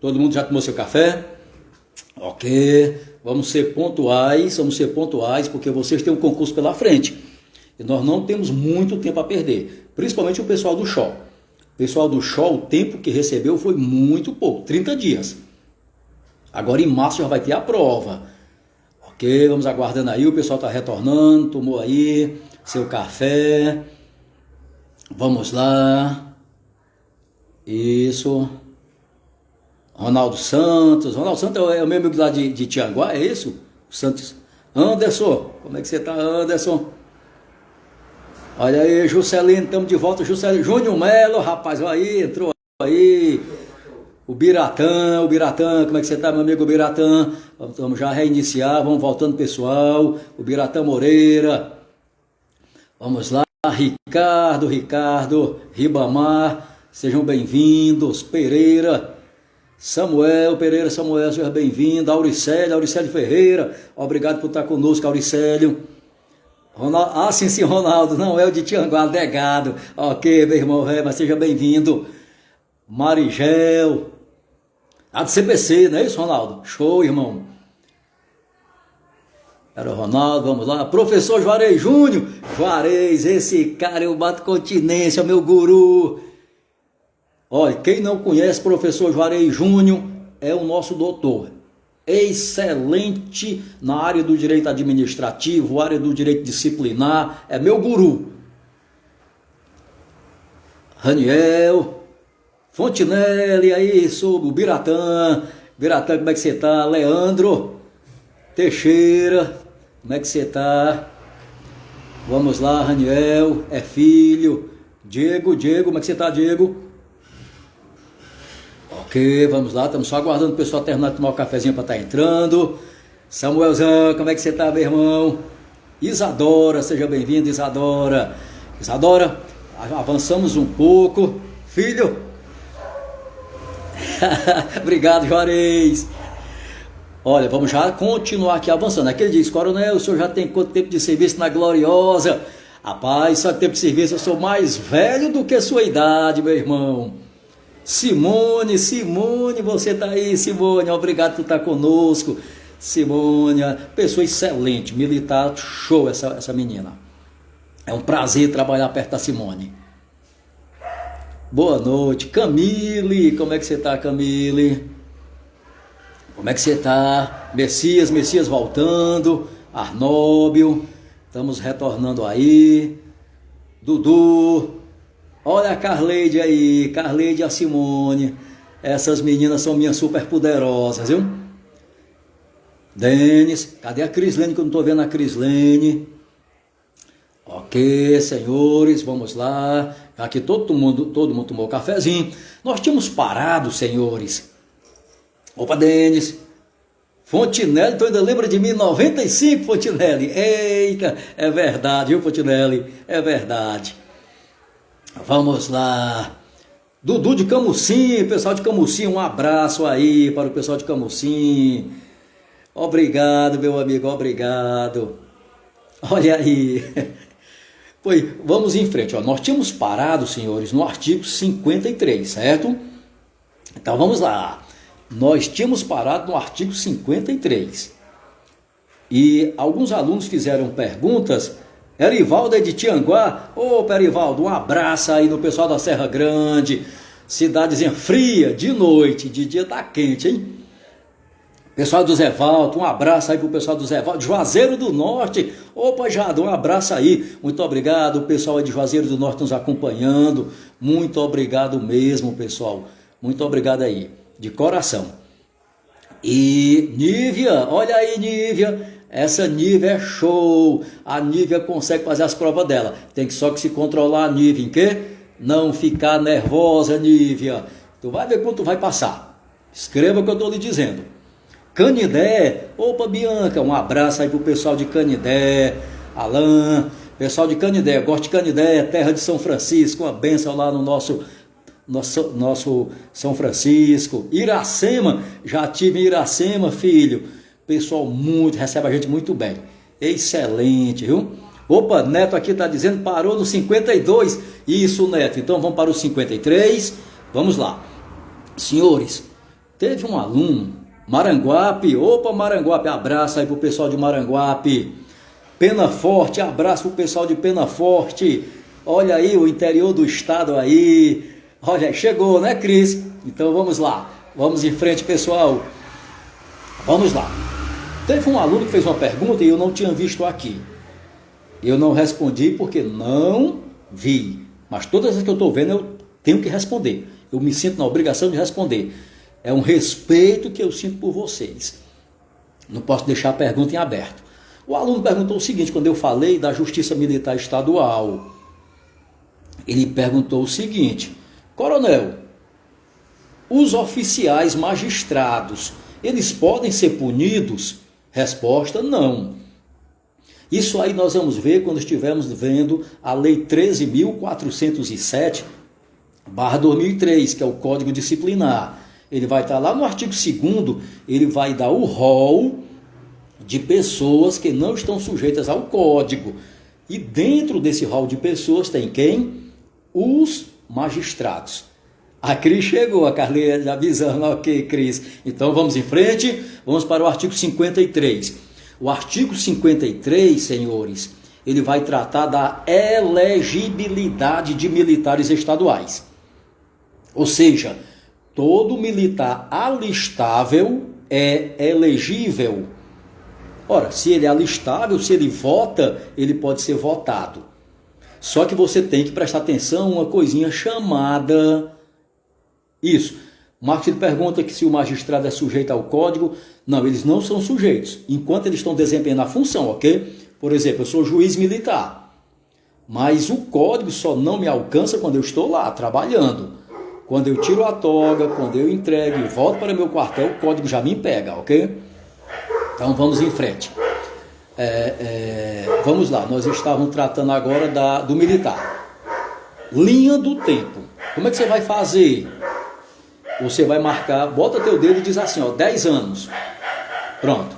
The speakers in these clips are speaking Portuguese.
Todo mundo já tomou seu café? Ok, vamos ser pontuais, porque vocês têm um concurso pela frente. E nós não temos muito tempo a perder, principalmente o pessoal do show. O pessoal do show, o tempo que recebeu foi muito pouco, 30 dias. Agora em março já vai ter a prova. Ok, vamos aguardando aí, o pessoal está retornando, tomou aí seu café. Vamos lá. Isso. Ronaldo Santos é o meu amigo lá de Tianguá, é isso? Santos. Anderson, como é que você tá, Anderson? Olha aí, Juscelino, estamos de volta, Juscelino. Júnior Melo, rapaz, olha aí, entrou aí. O Biratã, como é que você tá, meu amigo Biratã? Vamos já reiniciar, vamos voltando, pessoal. O Biratã Moreira. Vamos lá, Ricardo, Ribamar, sejam bem-vindos. Pereira, Samuel, seja bem-vindo. Auricélio Ferreira, obrigado por estar conosco, Auricélio. Ronaldo, sim, Ronaldo, não é o de Tianguá, legado. Ok, meu irmão, mas seja bem-vindo. Marigel, a do CPC, não é isso, Ronaldo? Show, irmão. Era o Ronaldo, vamos lá. Professor Juarez Júnior. Juarez, esse cara eu bato continência, meu guru. Olha, quem não conhece professor Juarez Júnior é o nosso doutor. Excelente na área do direito administrativo, área do direito disciplinar. É meu guru. Raniel. Fontinelli, aí, sobre o Biratã, como é que você tá? Leandro Teixeira, como é que você tá? Vamos lá, Raniel, é filho. Diego, como é que você tá, Diego? Ok, vamos lá, estamos só aguardando o pessoal terminar de tomar o cafezinho para estar entrando. Samuelzão, como é que você tá, meu irmão? Isadora, seja bem-vinda, Isadora. Isadora, avançamos um pouco. Filho, obrigado, Juarez. Olha, vamos já continuar aqui avançando. Aquele diz, coronel, o senhor já tem quanto tempo de serviço na Gloriosa? Rapaz, só tempo de serviço, eu sou mais velho do que a sua idade, meu irmão. Simone, você tá aí, Simone, obrigado por estar conosco. Simone, pessoa excelente, militar, show essa menina. É um prazer trabalhar perto da Simone. Boa noite, Camille, como é que você tá, Camille? Como é que você tá? Messias voltando, Arnóbio, estamos retornando aí, Dudu, olha a Carleide aí, Carleide e a Simone, essas meninas são minhas super poderosas, viu? Denis, cadê a Crislene que eu não tô vendo a Crislene? Ok, senhores, vamos lá. Aqui todo mundo tomou um cafezinho. Nós tínhamos parado, senhores. Opa, Denis. Fontinelli, tu ainda lembra de mim? 95, Fontinelli. Eita, é verdade, viu, Fontinelli? É verdade. Vamos lá. Dudu de Camusim, pessoal de Camusim, um abraço aí para o pessoal de Camusim. Obrigado, meu amigo, obrigado. Olha aí. Pois, vamos em frente. Ó. Nós tínhamos parado, senhores, no artigo 53, certo? Então vamos lá. Nós tínhamos parado no artigo 53. E alguns alunos fizeram perguntas. Erivaldo é de Tianguá. Opa, Erivaldo, um abraço aí no pessoal da Serra Grande. Cidadezinha fria, de noite, de dia tá quente, hein? Pessoal do Zé Valdo, um abraço aí pro pessoal do Zé Valdo. Juazeiro do Norte, opa, Jado, um abraço aí. Muito obrigado, o pessoal aí de Juazeiro do Norte nos acompanhando. Muito obrigado mesmo, pessoal. Muito obrigado aí, de coração. E Nívia, olha aí, Nívia. Essa Nívia é show. A Nívia consegue fazer as provas dela. Tem que só que se controlar, a Nívia, em quê? Não ficar nervosa, Nívia. Tu vai ver quando tu vai passar. Escreva o que eu estou lhe dizendo. Canidé, opa, Bianca, um abraço aí pro pessoal de Canidé, Alain, pessoal de Canidé, eu gosto de Canidé, terra de São Francisco, uma bênção lá no nosso São Francisco. Iracema, já tive em Iracema, filho, pessoal recebe a gente muito bem, excelente, viu? Opa, Neto aqui está dizendo, parou no 52, isso, Neto, então vamos para o 53, vamos lá, senhores. Teve um aluno, Maranguape, opa Maranguape, abraço aí pro pessoal de Maranguape. Pena Forte, abraço pro pessoal de Pena Forte. Olha aí o interior do estado aí. Olha, chegou, né, Cris? Então vamos lá. Vamos em frente, pessoal. Vamos lá. Teve um aluno que fez uma pergunta e eu não tinha visto aqui. Eu não respondi porque não vi. Mas todas as que eu estou vendo eu tenho que responder. Eu me sinto na obrigação de responder. É um respeito que eu sinto por vocês. Não posso deixar a pergunta em aberto. O aluno perguntou o seguinte, quando eu falei da Justiça Militar Estadual. Ele perguntou o seguinte: Coronel, os oficiais magistrados, eles podem ser punidos? Resposta: não. Isso aí nós vamos ver quando estivermos vendo a Lei 13.407/2003, que é o Código Disciplinar. Ele vai estar lá no artigo 2º, ele vai dar o rol de pessoas que não estão sujeitas ao Código. E dentro desse rol de pessoas tem quem? Os magistrados. A Cris chegou, a Carlinha já avisando, ok, Cris. Então vamos em frente, vamos para o artigo 53. O artigo 53, senhores, ele vai tratar da elegibilidade de militares estaduais. Ou seja, todo militar alistável é elegível. Ora, se ele é alistável, se ele vota, ele pode ser votado. Só que você tem que prestar atenção a uma coisinha chamada... Isso. Marcos ele pergunta que se o magistrado é sujeito ao código. Não, eles não são sujeitos, enquanto eles estão desempenhando a função, ok? Por exemplo, eu sou juiz militar, mas o código só não me alcança quando eu estou lá, trabalhando. Quando eu tiro a toga, quando eu entrego e volto para meu quartel, o código já me pega, ok? Então vamos em frente. Vamos lá, nós estávamos tratando agora do militar. Linha do tempo. Como é que você vai fazer? Você vai marcar, bota teu dedo e diz assim, 10 anos. Pronto.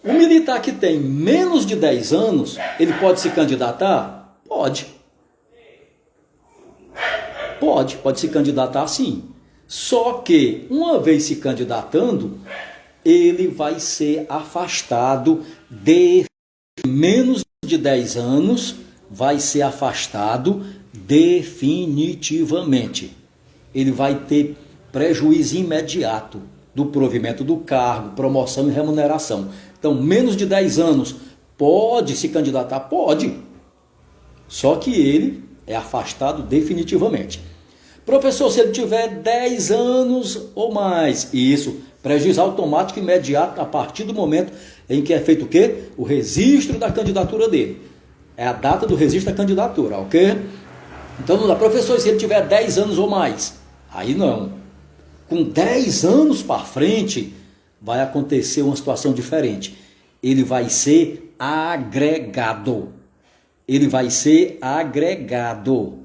O militar que tem menos de 10 anos, ele pode se candidatar? Pode. Pode se candidatar sim. Só que, uma vez se candidatando, ele vai ser afastado de menos de 10 anos, vai ser afastado definitivamente. Ele vai ter prejuízo imediato do provimento do cargo, promoção e remuneração. Então, menos de 10 anos, pode se candidatar? Pode. Só que ele é afastado definitivamente. Professor, se ele tiver 10 anos ou mais, isso, prejuízo automático imediato a partir do momento em que é feito o quê? O registro da candidatura dele. É a data do registro da candidatura, ok? Então, não dá. Professor, se ele tiver 10 anos ou mais, aí não. Com 10 anos para frente, vai acontecer uma situação diferente. Ele vai ser agregado. Ele vai ser agregado.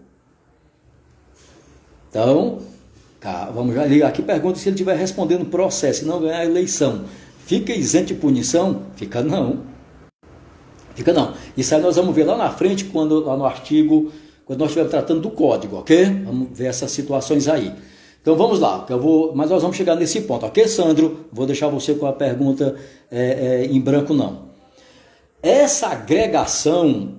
Então, vamos já ler. Aqui pergunta se ele estiver respondendo processo e não ganhar a eleição. Fica isento de punição? Fica não. Fica não. Isso aí nós vamos ver lá na frente, lá no artigo, quando nós estivermos tratando do código, ok? Vamos ver essas situações aí. Então vamos lá, mas nós vamos chegar nesse ponto, ok, Sandro? Vou deixar você com a pergunta em branco não. Essa agregação,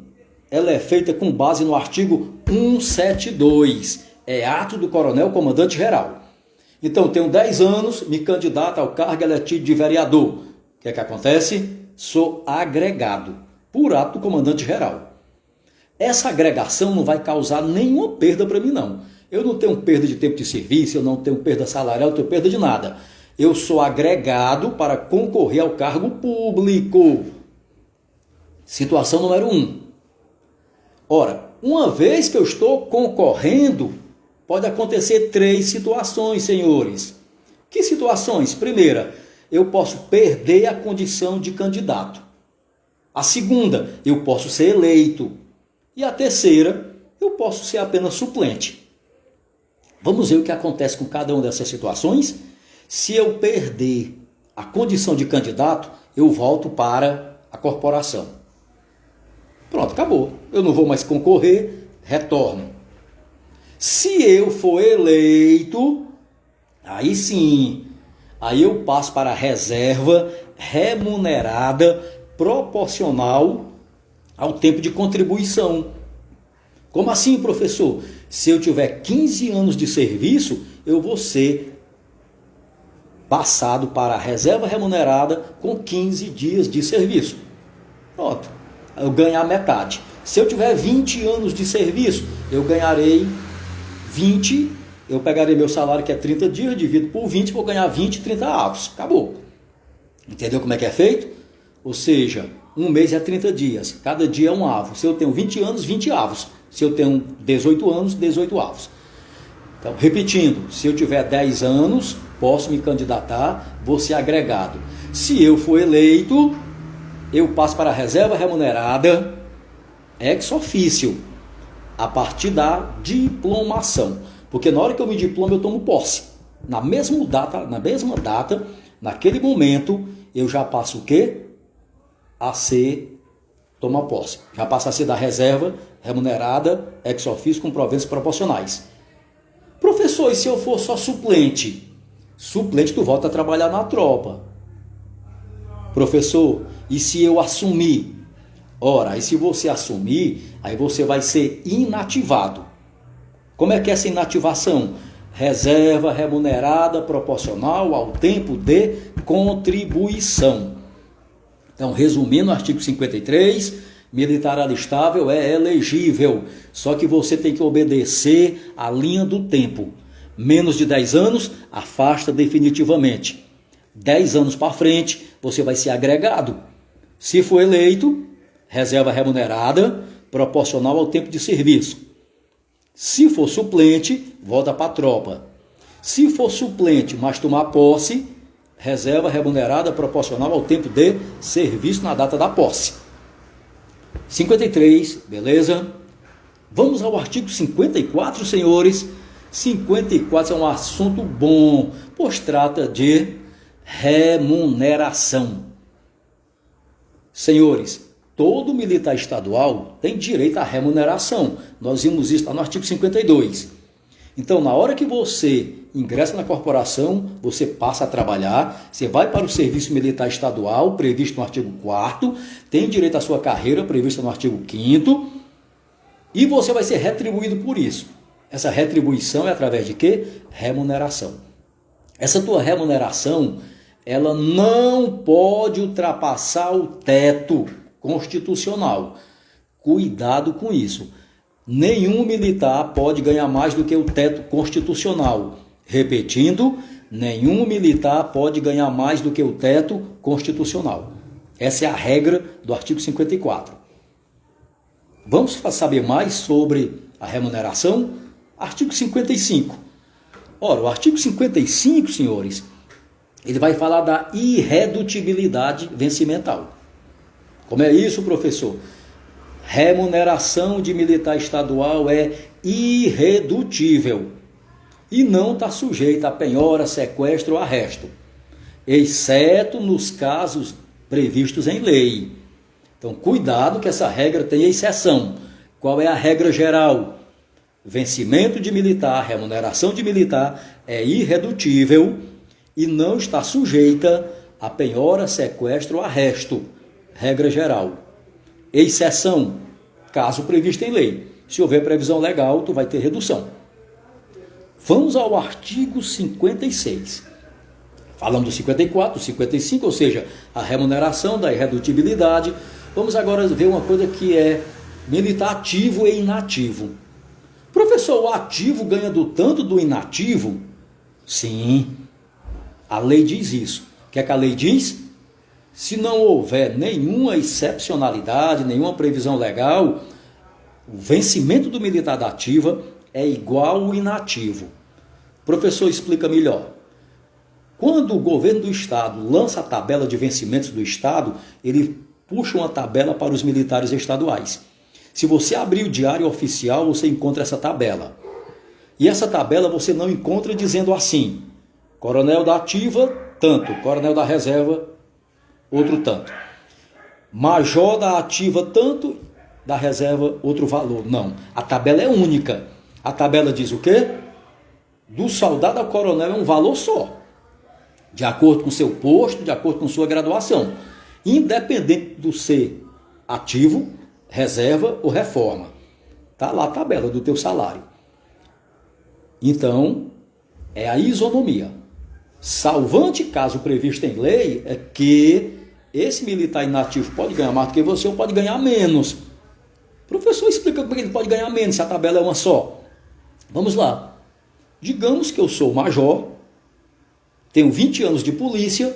ela é feita com base no artigo 172, é ato do coronel comandante geral. Então, tenho 10 anos, me candidato ao cargo eletivo de vereador. O que é que acontece? Sou agregado por ato do comandante geral. Essa agregação não vai causar nenhuma perda para mim, não. Eu não tenho perda de tempo de serviço, eu não tenho perda salarial, eu não tenho perda de nada. Eu sou agregado para concorrer ao cargo público. Situação número 1. Ora, uma vez que eu estou concorrendo, pode acontecer 3 situações, senhores. Que situações? Primeira, eu posso perder a condição de candidato. A segunda, eu posso ser eleito. E a terceira, eu posso ser apenas suplente. Vamos ver o que acontece com cada uma dessas situações. Se eu perder a condição de candidato, eu volto para a corporação. Pronto, acabou. Eu não vou mais concorrer, retorno. Se eu for eleito, aí sim, Aí eu passo para a reserva remunerada proporcional ao tempo de contribuição. Como assim, professor? Se eu tiver 15 anos de serviço, eu vou ser passado para a reserva remunerada com 15 dias de serviço. Pronto, eu ganhar metade. Se eu tiver 20 anos de serviço, eu ganharei 20, eu pegarei meu salário que é 30 dias, divido por 20, vou ganhar 20, 30 avos. Acabou. Entendeu como é que é feito? Ou seja, um mês é 30 dias, cada dia é um avo. Se eu tenho 20 anos, 20 avos. Se eu tenho 18 anos, 18 avos. Então, repetindo, se eu tiver 10 anos, posso me candidatar, vou ser agregado. Se eu for eleito, eu passo para a reserva remunerada ex officio, a partir da diplomação. Porque na hora que eu me diplomo, eu tomo posse. Na mesma data, naquele momento, eu já passo o quê? Tomar posse. Já passa a ser da reserva remunerada ex officio com proventos proporcionais. Professor, e se eu for só suplente? Suplente, tu volta a trabalhar na tropa. Professor, e se eu assumir? Ora, aí se você assumir, aí você vai ser inativado. Como é que é essa inativação? Reserva remunerada proporcional ao tempo de contribuição. Então, resumindo, o artigo 53, militar alistável é elegível, só que você tem que obedecer a linha do tempo. Menos de 10 anos, afasta definitivamente. 10 anos para frente, você vai ser agregado. Se for eleito, reserva remunerada, proporcional ao tempo de serviço. Se for suplente, volta para a tropa. Se for suplente, mas tomar posse, reserva remunerada proporcional ao tempo de serviço na data da posse. 53, beleza? Vamos ao artigo 54, senhores. 54 é um assunto bom, pois trata de remuneração. Senhores, todo militar estadual tem direito à remuneração. Nós vimos isso lá no artigo 52. Então, na hora que você ingressa na corporação, você passa a trabalhar, você vai para o serviço militar estadual, previsto no artigo 4º, tem direito à sua carreira, prevista no artigo 5º, e você vai ser retribuído por isso. Essa retribuição é através de quê? Remuneração. Essa tua remuneração, ela não pode ultrapassar o teto constitucional. Cuidado com isso. Nenhum militar pode ganhar mais do que o teto constitucional. Repetindo, nenhum militar pode ganhar mais do que o teto constitucional. Essa é a regra do artigo 54. Vamos saber mais sobre a remuneração? Artigo 55. Ora, o artigo 55, senhores, ele vai falar da irredutibilidade vencimental. Como é isso, professor? Remuneração de militar estadual é irredutível e não está sujeita a penhora, sequestro ou arresto, exceto nos casos previstos em lei. Então, cuidado que essa regra tem exceção. Qual é a regra geral? Vencimento de militar, remuneração de militar é irredutível e não está sujeita a penhora, sequestro ou arresto. Regra geral. Exceção, caso previsto em lei. Se houver previsão legal, tu vai ter redução. Vamos ao artigo 56. Falamos do 54, do 55, ou seja, a remuneração da irredutibilidade. Vamos agora ver uma coisa que é militar ativo e inativo. Professor, o ativo ganha do tanto do inativo? Sim, a lei diz isso. O que é que a lei diz? Se não houver nenhuma excepcionalidade, nenhuma previsão legal, o vencimento do militar da ativa é igual ao inativo. Professor, explica melhor. Quando o governo do estado lança a tabela de vencimentos do estado, ele puxa uma tabela para os militares estaduais. Se você abrir o diário oficial, você encontra essa tabela. E essa tabela você não encontra dizendo assim: coronel da ativa, tanto, coronel da reserva, outro tanto. Major da ativa, tanto, da reserva, outro valor. Não, a tabela é única. A tabela diz o quê? Do soldado ao coronel é um valor só. de acordo com seu posto, de acordo com sua graduação, independente do ser ativo, reserva ou reforma. Está lá a tabela do teu salário. Então, é a isonomia. Salvante, caso previsto em lei, é que esse militar inativo pode ganhar mais do que você ou pode ganhar menos. Professor, explica como é que ele pode ganhar menos se a tabela é uma só. Vamos lá. Digamos que eu sou major, tenho 20 anos de polícia,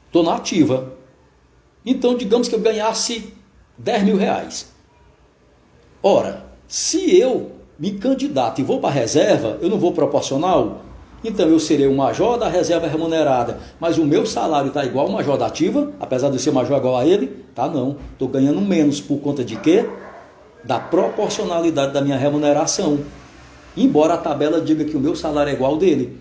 estou na ativa. Então, digamos que eu ganhasse 10 mil reais. Ora, se eu me candidato e vou para a reserva, eu não vou proporcional? Então eu serei o major da reserva remunerada, mas o meu salário está igual ao major da ativa, apesar de ser major igual a ele? Tá não, estou ganhando menos por conta de quê? Da proporcionalidade da minha remuneração. Embora a tabela diga que o meu salário é igual ao dele,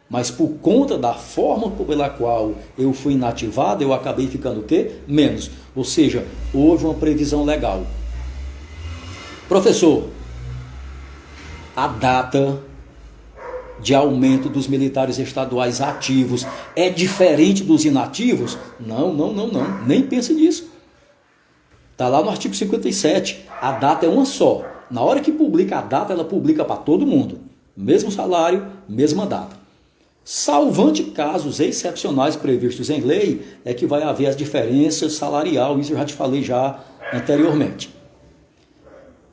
mas por conta da forma pela qual eu fui inativado, eu acabei ficando o quê? Menos. Ou seja, houve uma previsão legal. Professor, a data de aumento dos militares estaduais ativos é diferente dos inativos? Não, nem pense nisso. Está lá no artigo 57, a data é uma só. Na hora que publica a data, ela publica para todo mundo. Mesmo salário, mesma data. Salvante casos excepcionais previstos em lei, é que vai haver as diferenças salarial, isso eu já te falei já anteriormente.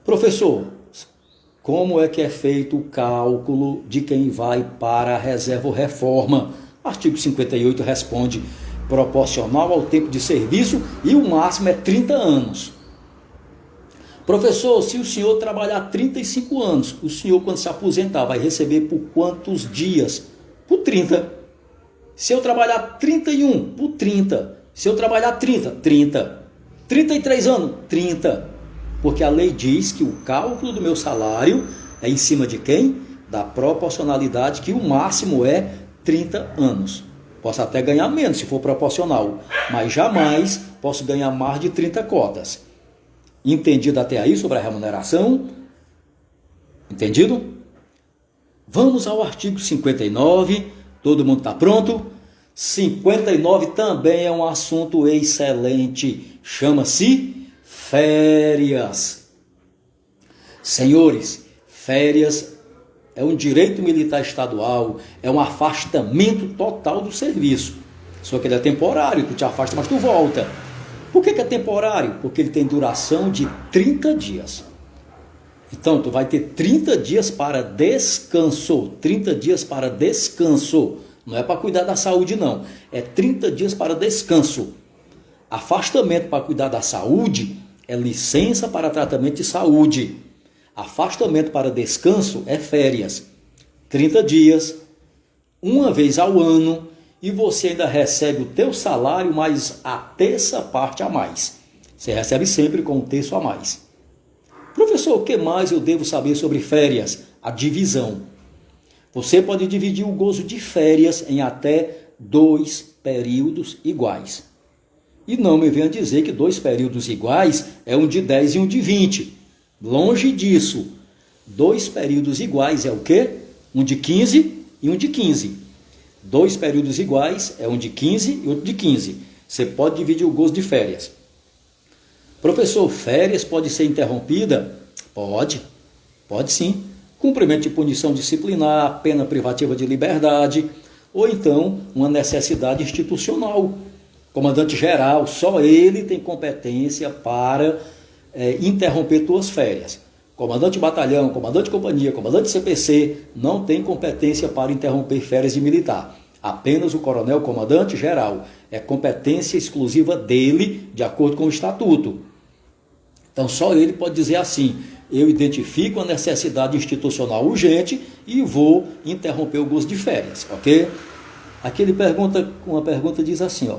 Professor, como é que é feito o cálculo de quem vai para a reserva ou reforma? Artigo 58 responde: proporcional ao tempo de serviço e o máximo é 30 anos. Professor, se o senhor trabalhar 35 anos, o senhor quando se aposentar vai receber por quantos dias? Por 30. Se eu trabalhar 31, por 30. Se eu trabalhar 30. 33 anos, 30. Porque a lei diz que o cálculo do meu salário é em cima de quem? Da proporcionalidade, que o máximo é 30 anos. Posso até ganhar menos se for proporcional, mas jamais posso ganhar mais de 30 cotas. Entendido até aí sobre a remuneração? Entendido? Vamos ao artigo 59. Todo mundo está pronto? 59 também é um assunto excelente. Chama-se férias. Senhores, férias é um direito militar estadual, é um afastamento total do serviço. Só que ele é temporário, tu te afasta, mas tu volta. Por que é temporário? Porque ele tem duração de 30 dias. Então, tu vai ter 30 dias para descanso. 30 dias para descanso. Não é para cuidar da saúde, não. É 30 dias para descanso. Afastamento para cuidar da saúde é licença para tratamento de saúde. Afastamento para descanso é férias. 30 dias, uma vez ao ano, e você ainda recebe o teu salário mais a terça parte a mais. Você recebe sempre com um terço a mais. Professor, o que mais eu devo saber sobre férias? A divisão. Você pode dividir o gozo de férias em até 2 períodos iguais. E não me venha dizer que 2 períodos iguais é um de 10 e um de 20. Longe disso. 2 períodos iguais é o quê? Um de 15 e um de 15. 2 períodos iguais é um de 15 e outro de 15. Você pode dividir o gozo de férias. Professor, férias pode ser interrompida? Pode sim. Cumprimento de punição disciplinar, pena privativa de liberdade, ou então uma necessidade institucional. Comandante geral, só ele tem competência para interromper tuas férias. Comandante de batalhão, comandante de companhia, comandante de CPC não tem competência para interromper férias de militar. Apenas o coronel comandante geral. É competência exclusiva dele, de acordo com o estatuto. Então só ele pode dizer assim: eu identifico a necessidade institucional urgente e vou interromper o gozo de férias, ok? Aqui ele pergunta, uma pergunta diz assim, ó: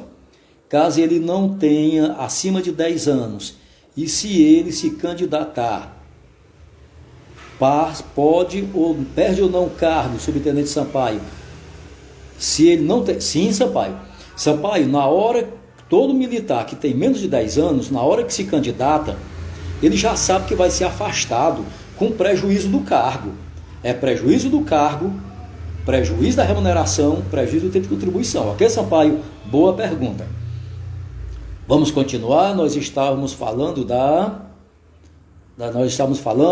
caso ele não tenha acima de 10 anos e se ele se candidatar, pode ou perde ou não o cargo, subtenente Sampaio? Se ele não tem, sim, Sampaio, na hora, todo militar que tem menos de 10 anos, na hora que se candidata, ele já sabe que vai ser afastado com prejuízo do cargo. É prejuízo do cargo prejuízo da remuneração, prejuízo do tempo de contribuição. Ok, Sampaio? Boa pergunta. Vamos continuar, nós estávamos falando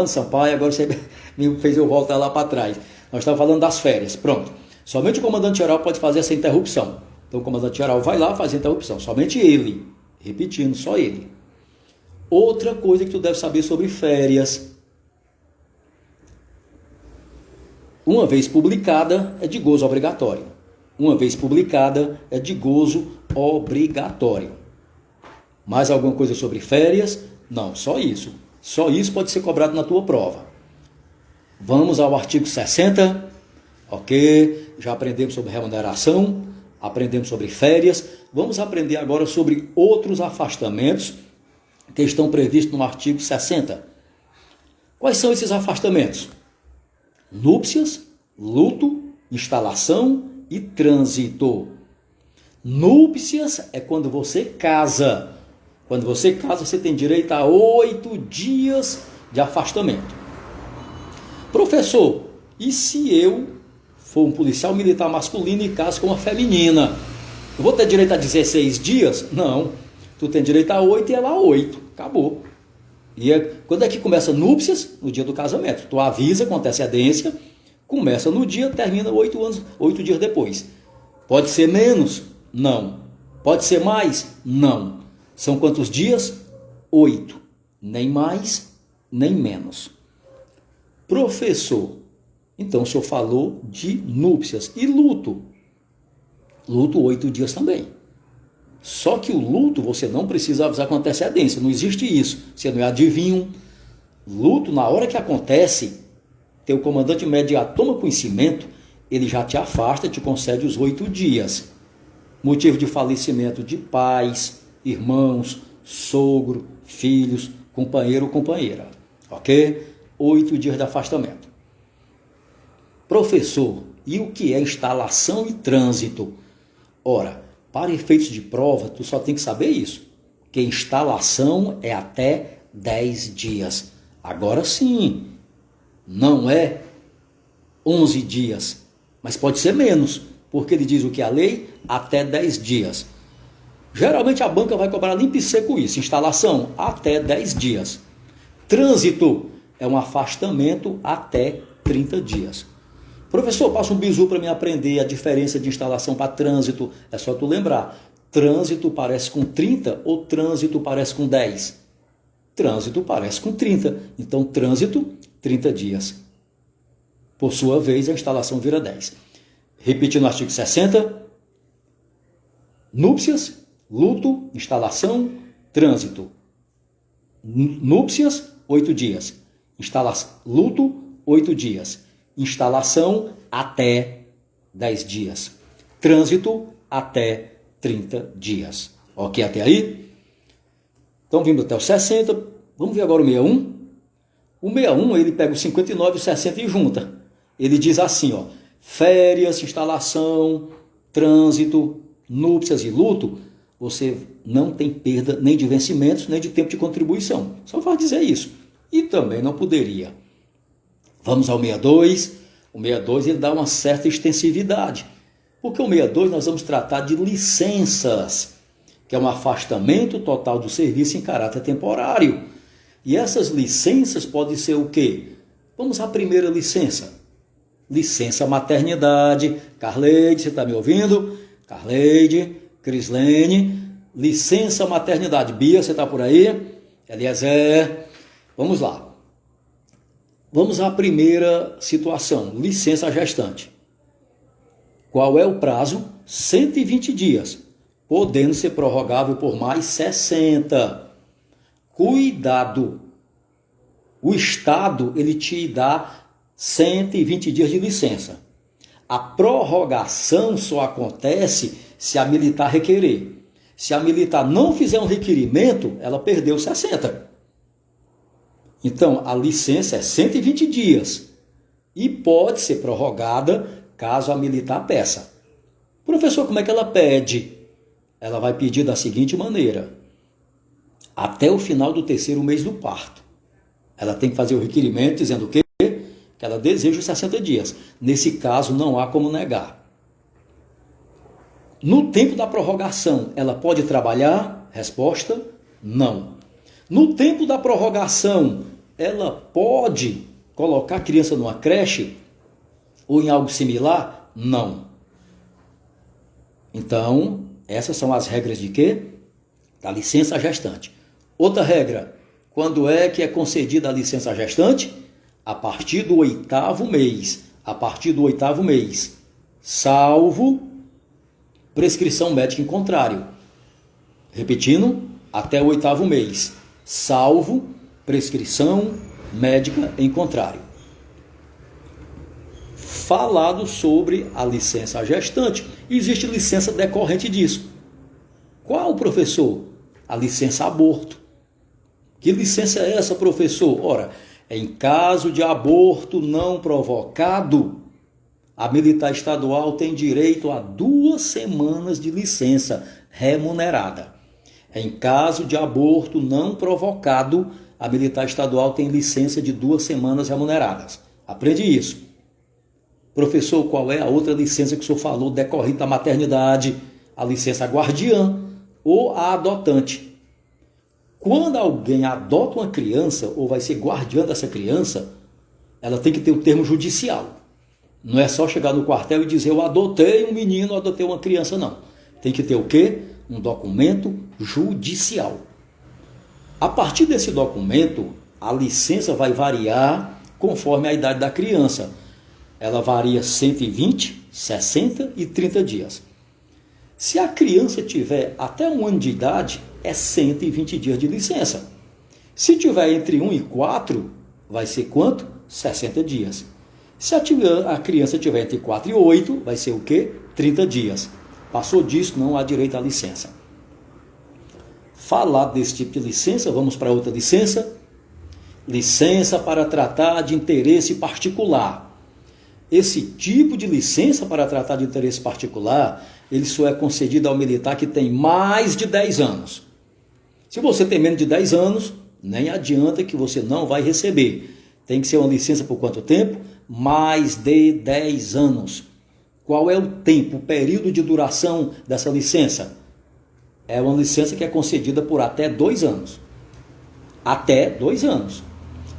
Sampaio, agora você me fez eu voltar lá para trás. Nós estávamos falando das férias, pronto. Somente o comandante-geral pode fazer essa interrupção. Então o comandante-geral vai lá fazer a interrupção, somente ele. Repetindo, só ele. Outra coisa que tu deve saber sobre férias. Uma vez publicada, é de gozo obrigatório. Uma vez publicada, é de gozo obrigatório. Mais alguma coisa sobre férias? Não, só isso. Só isso pode ser cobrado na tua prova. Vamos ao artigo 60. Ok, já aprendemos sobre remuneração, aprendemos sobre férias. Vamos aprender agora sobre outros afastamentos que estão previstos no artigo 60. Quais são esses afastamentos? Núpcias, luto, instalação e trânsito. Núpcias é quando você casa. Quando você casa, você tem direito a 8 dias de afastamento. Professor, e se eu for um policial militar masculino e caso com uma feminina? Eu vou ter direito a 16 dias? Não. Tu tem direito a 8 e ela a 8. Acabou. E quando é que começa núpcias? No dia do casamento. Tu avisa com antecedência, começa no dia, termina 8 dias depois. Pode ser menos? Não. Pode ser mais? Não. São quantos dias? 8. Nem mais, nem menos. Professor, então o senhor falou de núpcias e luto. Luto 8 dias também. Só que o luto você não precisa avisar com antecedência, não existe isso. Você não é adivinho. Luto, na hora que acontece, teu comandante imediato toma conhecimento, ele já te afasta, te concede os 8 dias. Motivo de falecimento de pais, irmãos, sogro, filhos, companheiro ou companheira. Ok? 8 dias de afastamento. Professor, e o que é instalação e trânsito? Ora, para efeitos de prova, tu só tem que saber isso. Que instalação é até 10 dias. Agora sim, não é 11 dias, mas pode ser menos, porque ele diz o que a lei? Até 10 dias. Geralmente a banca vai cobrar limpo e seco isso. Instalação, até 10 dias. Trânsito é um afastamento até 30 dias. Professor, passa um bizu para me aprender a diferença de instalação para trânsito. É só tu lembrar. Trânsito parece com 30 ou trânsito parece com 10? Trânsito parece com 30. Então, trânsito, 30 dias. Por sua vez, a instalação vira 10. Repetindo o artigo 60. Núpcias, luto, instalação, trânsito. Núpcias, 8 dias. Luto, 8 dias. Instalação, até 10 dias. Trânsito, até 30 dias. Ok até aí? Então, vindo até o 60. Vamos ver agora o 61. O 61, ele pega o 59 e o 60 e junta. Ele diz assim, ó. Férias, instalação, trânsito, núpcias e luto, você não tem perda nem de vencimentos, nem de tempo de contribuição. Só vai dizer isso. E também não poderia. Vamos ao 62. O 62 ele dá uma certa extensividade. Porque o 62 nós vamos tratar de licenças, que é um afastamento total do serviço em caráter temporário. E essas licenças podem ser o quê? Vamos à primeira licença. Licença maternidade. Carleide, você está me ouvindo? Carleide, Crislene. Licença maternidade. Bia, você está por aí? Eliezer. Vamos lá. Vamos à primeira situação, licença gestante. Qual é o prazo? 120 dias, podendo ser prorrogável por mais 60. Cuidado! O Estado, ele te dá 120 dias de licença. A prorrogação só acontece se a militar requerer. Se a militar não fizer um requerimento, ela perdeu 60. Então, a licença é 120 dias e pode ser prorrogada caso a militar peça. Professor, como é que ela pede? Ela vai pedir da seguinte maneira. Até o final do 3º mês do parto. Ela tem que fazer o requerimento dizendo o quê? que ela deseja os 60 dias. Nesse caso, não há como negar. No tempo da prorrogação, ela pode trabalhar? Resposta, não. No tempo da prorrogação, ela pode colocar a criança numa creche ou em algo similar? Não. Então, essas são as regras de quê? Da licença gestante. Outra regra, quando é que é concedida a licença gestante? A partir do 8º mês. A partir do 8º mês. Salvo prescrição médica em contrário. Repetindo, até o 8º mês. Salvo prescrição médica em contrário. Falado sobre a licença gestante, existe licença decorrente disso. Qual, professor? A licença aborto. Que licença é essa, professor? Ora, em caso de aborto não provocado, a militar estadual tem direito a 2 semanas de licença remunerada. Em caso de aborto não provocado, a militar estadual tem licença de 2 semanas remuneradas. Aprende isso. Professor, qual é a outra licença que o senhor falou decorrente da maternidade? A licença guardiã ou a adotante. Quando alguém adota uma criança ou vai ser guardiã dessa criança, ela tem que ter o termo judicial. Não é só chegar no quartel e dizer eu adotei um menino, adotei uma criança, não. Tem que ter o quê? Um documento judicial. A partir desse documento, a licença vai variar conforme a idade da criança. Ela varia 120, 60 e 30 dias. Se a criança tiver até 1 ano de idade, é 120 dias de licença. Se tiver entre 1 e 4, vai ser quanto? 60 dias. Se a criança tiver entre 4 e 8, vai ser o quê? 30 dias. Passou disso, não há direito à licença. Falar desse tipo de licença, vamos para outra licença. Licença para tratar de interesse particular. Esse tipo de licença para tratar de interesse particular, ele só é concedido ao militar que tem mais de 10 anos. Se você tem menos de 10 anos, nem adianta que você não vai receber. Tem que ser uma licença por quanto tempo? Mais de 10 anos. Qual é o tempo, o período de duração dessa licença? É uma licença que é concedida por até 2 anos. Até 2 anos.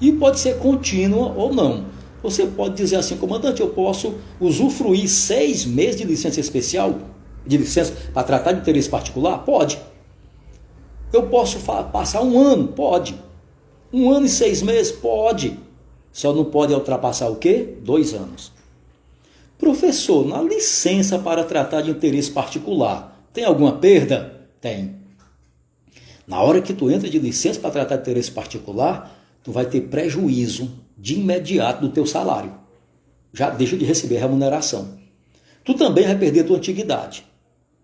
E pode ser contínua ou não. Você pode dizer assim, comandante, eu posso usufruir 6 meses de licença especial, de licença para tratar de interesse particular? Pode. Eu posso passar 1 ano? Pode. 1 ano e 6 meses? Pode. Só não pode ultrapassar o quê? 2 anos. Professor, na licença para tratar de interesse particular, tem alguma perda? Tem. Na hora que tu entra de licença para tratar de interesse particular, tu vai ter prejuízo de imediato do teu salário. Já deixa de receber remuneração. Tu também vai perder tua antiguidade.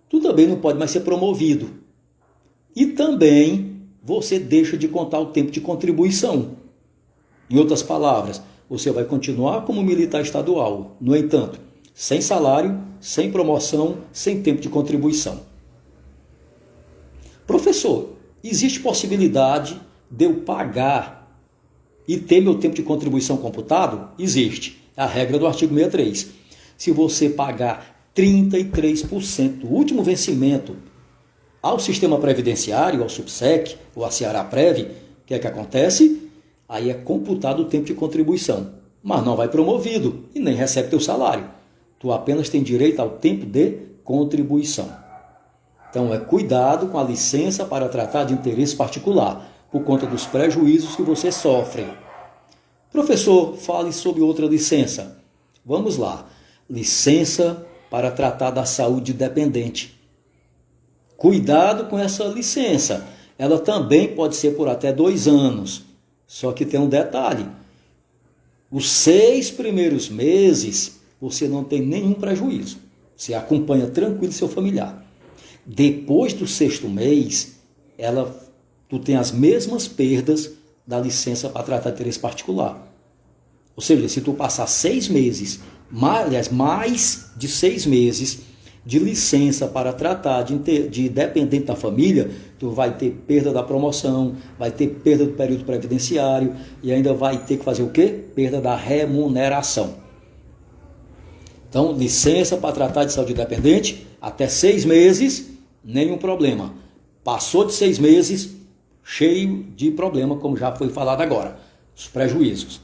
Tu também não pode mais ser promovido. E também você deixa de contar o tempo de contribuição. Em outras palavras, você vai continuar como militar estadual. No entanto, sem salário, sem promoção, sem tempo de contribuição. Professor, existe possibilidade de eu pagar e ter meu tempo de contribuição computado? Existe. É a regra do artigo 63. Se você pagar 33% do último vencimento ao sistema previdenciário, ao Subsec ou à Ceará-Prev, o que é que acontece? Aí é computado o tempo de contribuição. Mas não vai promovido e nem recebe teu salário. Tu apenas tem direito ao tempo de contribuição. Então é cuidado com a licença para tratar de interesse particular, por conta dos prejuízos que você sofre. Professor, fale sobre outra licença. Vamos lá. Licença para tratar da saúde dependente. Cuidado com essa licença. Ela também pode ser por até 2 anos. Só que tem um detalhe. Os 6 primeiros meses, você não tem nenhum prejuízo. Você acompanha tranquilo seu familiar. Depois do 6º mês, tu tem as mesmas perdas da licença para tratar de interesse particular. Ou seja, se tu passar 6 meses, mais de 6 meses, de licença para tratar de dependente da família, tu vai ter perda da promoção, vai ter perda do período previdenciário e ainda vai ter que fazer o quê? Perda da remuneração. Então, licença para tratar de saúde dependente, até 6 meses, nenhum problema. Passou de 6 meses, cheio de problema, como já foi falado agora, os prejuízos.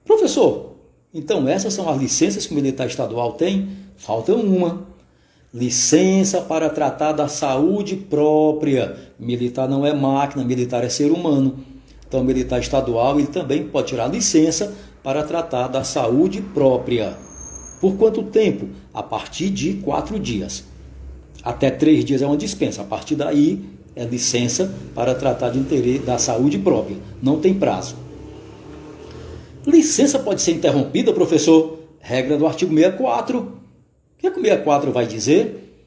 Professor, então essas são as licenças que o militar estadual tem? Falta uma. Licença para tratar da saúde própria. Militar não é máquina, militar é ser humano. Então, o militar estadual ele também pode tirar licença para tratar da saúde própria. Por quanto tempo? A partir de 4 dias. Até 3 dias é uma dispensa. A partir daí é licença para tratar de interesse da saúde própria. Não tem prazo. Licença pode ser interrompida, professor? Regra do artigo 64. O que o 64 vai dizer?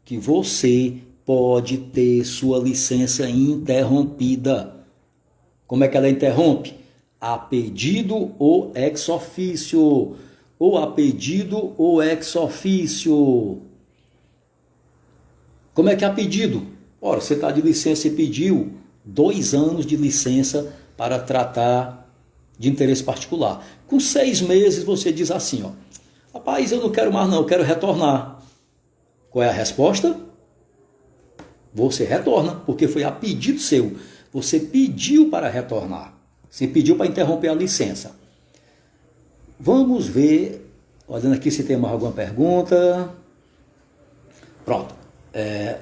Que você pode ter sua licença interrompida. Como é que ela interrompe? A pedido ou ex officio. Ou a pedido ou ex officio. Como é que é a pedido? Ora, você está de licença e pediu 2 anos de licença para tratar de interesse particular. Com 6 meses você diz assim, ó, rapaz, eu não quero mais não, eu quero retornar. Qual é a resposta? Você retorna, porque foi a pedido seu. Você pediu para retornar. Você pediu para interromper a licença. Vamos ver, olhando aqui se tem mais alguma pergunta. Pronto.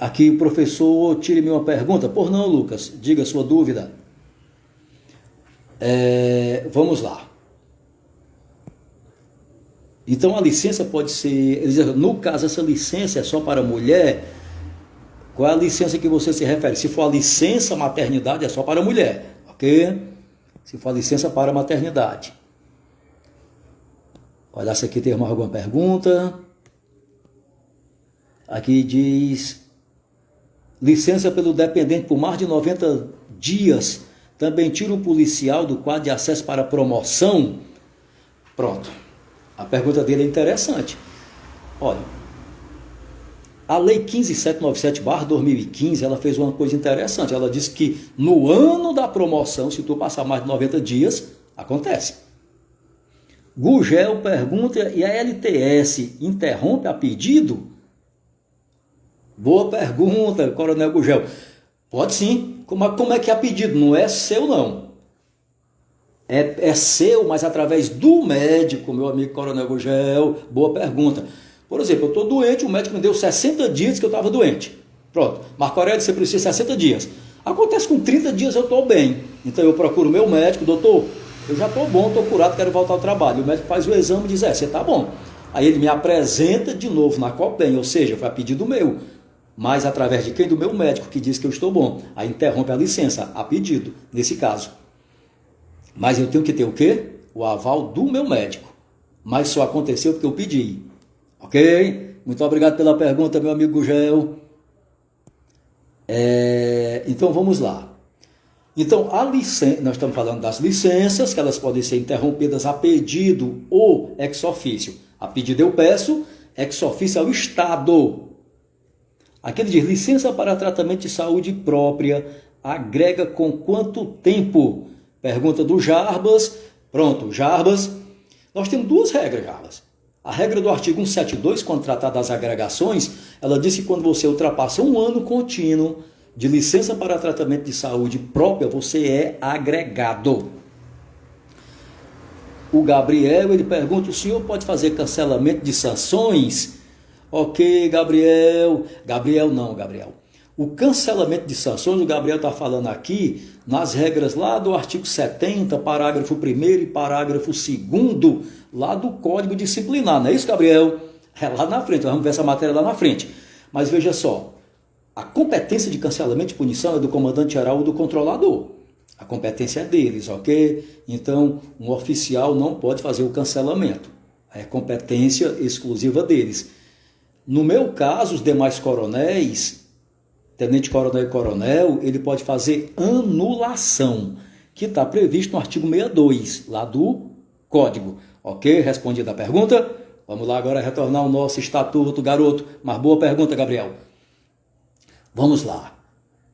Aqui o professor, tire-me uma pergunta. Por não, Lucas, diga a sua dúvida. Vamos lá. Então a licença pode ser, no caso essa licença é só para mulher. Qual é a licença que você se refere? Se for a licença maternidade é só para mulher, ok? Se for a licença para maternidade. Olha, essa aqui tem mais alguma pergunta. Aqui diz, licença pelo dependente por mais de 90 dias, também tira o policial do quadro de acesso para promoção? Pronto, a pergunta dele é interessante. Olha, a lei 15797/2015, ela fez uma coisa interessante, ela disse que no ano da promoção, se tu passar mais de 90 dias, acontece. Gugel pergunta, e a LTS interrompe a pedido? Boa pergunta, Coronel Gugel. Pode sim. Como é que é pedido? Não é seu, não. É seu, mas através do médico, meu amigo Coronel Gugel. Boa pergunta. Por exemplo, eu estou doente, o médico me deu 60 dias que eu estava doente. Pronto. Marco Aurélio, você precisa de 60 dias. Acontece com 30 dias eu estou bem. Então eu procuro o meu médico, doutor, eu já estou bom, estou curado, quero voltar ao trabalho. O médico faz o exame e diz, você está bom. Aí ele me apresenta de novo na Copem, ou seja, foi a pedido meu. Mas através de quem? Do meu médico, que diz que eu estou bom. Aí interrompe a licença, a pedido, nesse caso. Mas eu tenho que ter o quê? O aval do meu médico. Mas só aconteceu porque eu pedi. Ok? Muito obrigado pela pergunta, meu amigo Gugel. Então vamos lá. Então, a licença, nós estamos falando das licenças, que elas podem ser interrompidas a pedido ou ex officio. A pedido eu peço, ex officio é o Estado. Aqui ele diz, licença para tratamento de saúde própria, agrega com quanto tempo? Pergunta do Jarbas. Pronto, Jarbas. Nós temos 2 regras, Jarbas. A regra do artigo 172, quando tratar das agregações, ela diz que quando você ultrapassa 1 ano contínuo de licença para tratamento de saúde própria, você é agregado. O Gabriel, ele pergunta, o senhor pode fazer cancelamento de sanções? Ok, Gabriel. Gabriel não, Gabriel. O cancelamento de sanções, o Gabriel está falando aqui nas regras lá do artigo 70, parágrafo 1º e parágrafo 2º, lá do Código Disciplinar. Não é isso, Gabriel? É lá na frente, vamos ver essa matéria lá na frente. Mas veja só, a competência de cancelamento de punição é do comandante-geral ou do controlador. A competência é deles, ok? Então, um oficial não pode fazer o cancelamento. É competência exclusiva deles. No meu caso, os demais coronéis, tenente-coronel e coronel, ele pode fazer anulação, que está previsto no artigo 62, lá do Código. Ok? Respondida a pergunta? Vamos lá agora retornar ao nosso estatuto, garoto. Mas boa pergunta, Gabriel. Vamos lá.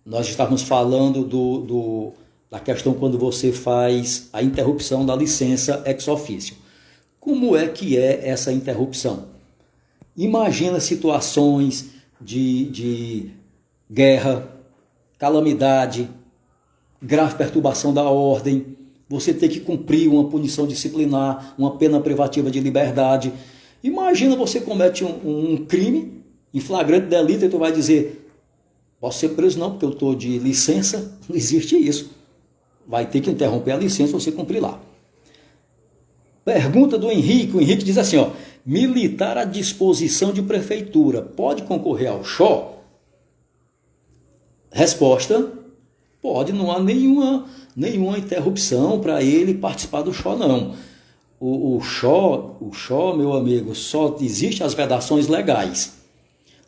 Nós estávamos falando da questão quando você faz a interrupção da licença ex officio. Como é que é essa interrupção? Imagina situações de guerra, calamidade, grave perturbação da ordem, você ter que cumprir uma punição disciplinar, uma pena privativa de liberdade. Imagina você comete um crime em flagrante delito e tu vai dizer, posso ser preso não, porque eu estou de licença. Não existe isso. Vai ter que interromper a licença você cumprir lá. Pergunta do Henrique. O Henrique diz assim, ó, militar à disposição de prefeitura pode concorrer ao XO? Resposta, pode, não há nenhuma interrupção para ele participar do XO, não. O XO, meu amigo, só existe as vedações legais.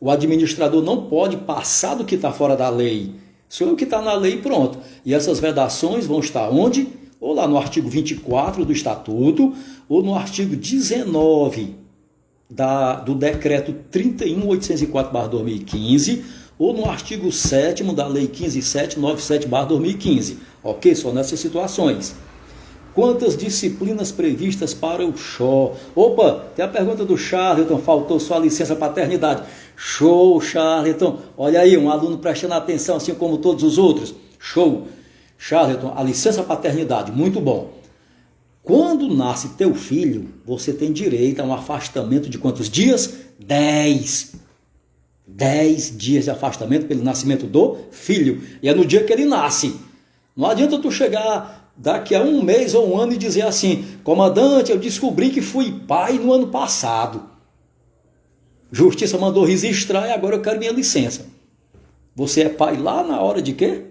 O administrador não pode passar do que está fora da lei. Isso é o que está na lei, pronto. E essas vedações vão estar onde? Ou lá no artigo 24 do Estatuto, ou no artigo 19 do decreto 31.804/2015, ou no artigo 7º da lei 15.797/2015. Ok? Só nessas situações. Quantas disciplinas previstas para o XO? Opa, tem a pergunta do Charleton, faltou só a licença paternidade. Show, Charleton. Olha aí, um aluno prestando atenção, assim como todos os outros. Show. Charleton, a licença paternidade, muito bom. Quando nasce teu filho, você tem direito a um afastamento de quantos dias? 10. 10 dias de afastamento pelo nascimento do filho. E é no dia que ele nasce. Não adianta tu chegar daqui a um mês ou um ano e dizer assim, comandante, eu descobri que fui pai no ano passado. Justiça mandou registrar e agora eu quero minha licença. Você é pai lá na hora de quê?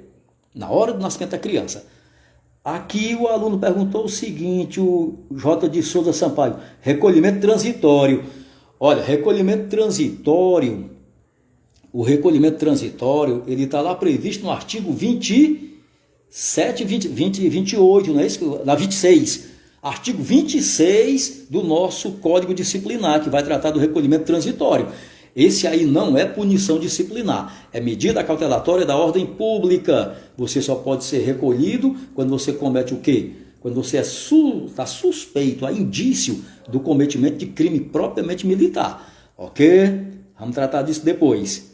Na hora do nascimento da criança. Aqui o aluno perguntou o seguinte, o J. de Souza Sampaio, recolhimento transitório. Olha, recolhimento transitório, o recolhimento transitório, ele está lá previsto no artigo 27, 20 e 28, não é isso? Na 26. Artigo 26 do nosso Código Disciplinar, que vai tratar do recolhimento transitório. Esse aí não é punição disciplinar, é medida cautelatória da ordem pública. Você só pode ser recolhido quando você comete o quê? Quando você está suspeito, há indício do cometimento de crime propriamente militar. Ok? Vamos tratar disso depois.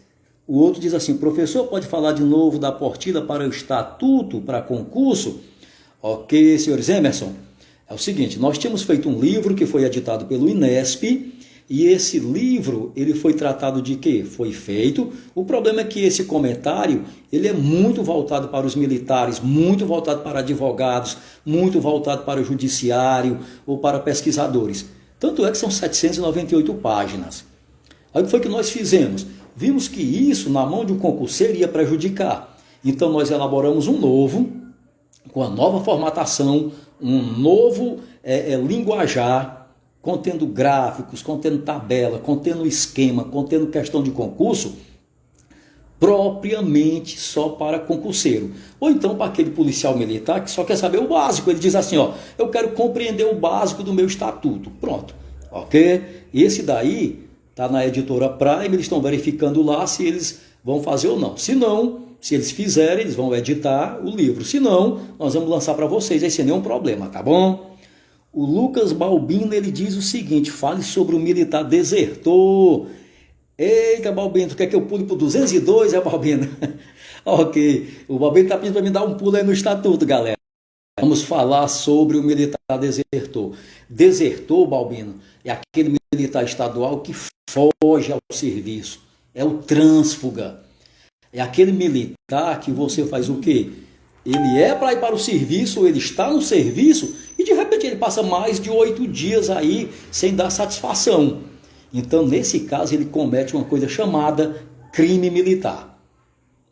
O outro diz assim, professor, pode falar de novo da portilha para o estatuto, para concurso? Ok, senhores Emerson. É o seguinte, nós tínhamos feito um livro que foi editado pelo INESP, e esse livro, ele foi tratado de quê? Foi feito. O problema é que esse comentário, ele é muito voltado para os militares, muito voltado para advogados, muito voltado para o judiciário ou para pesquisadores. Tanto é que são 798 páginas. Aí o que foi que nós fizemos? Vimos que isso, na mão de um concurseiro, ia prejudicar. Então nós elaboramos um novo, com a nova formatação, um novo linguajar, contendo gráficos, contendo tabela, contendo esquema, contendo questão de concurso, propriamente só para concurseiro. Ou então para aquele policial militar que só quer saber o básico. Ele diz assim, ó, eu quero compreender o básico do meu estatuto. Pronto, ok? Esse daí está na editora Prime, eles estão verificando lá se eles vão fazer ou não. Se não, se eles fizerem, eles vão editar o livro. Se não, nós vamos lançar para vocês, aí sem nenhum problema, tá bom? O Lucas Balbino, ele diz o seguinte, fale sobre o militar desertor. Eita, Balbino, tu quer que eu pule para o 202, Balbino? Ok, o Balbino está pedindo para me dar um pulo aí no estatuto, galera. Vamos falar sobre o militar desertor. Desertor, Balbino, é aquele militar estadual que foge ao serviço. É o trânsfuga. É aquele militar que você faz o quê? Ele é para ir para o serviço, ele está no serviço e de repente ele passa mais de 8 dias aí sem dar satisfação. Então, nesse caso, ele comete uma coisa chamada crime militar.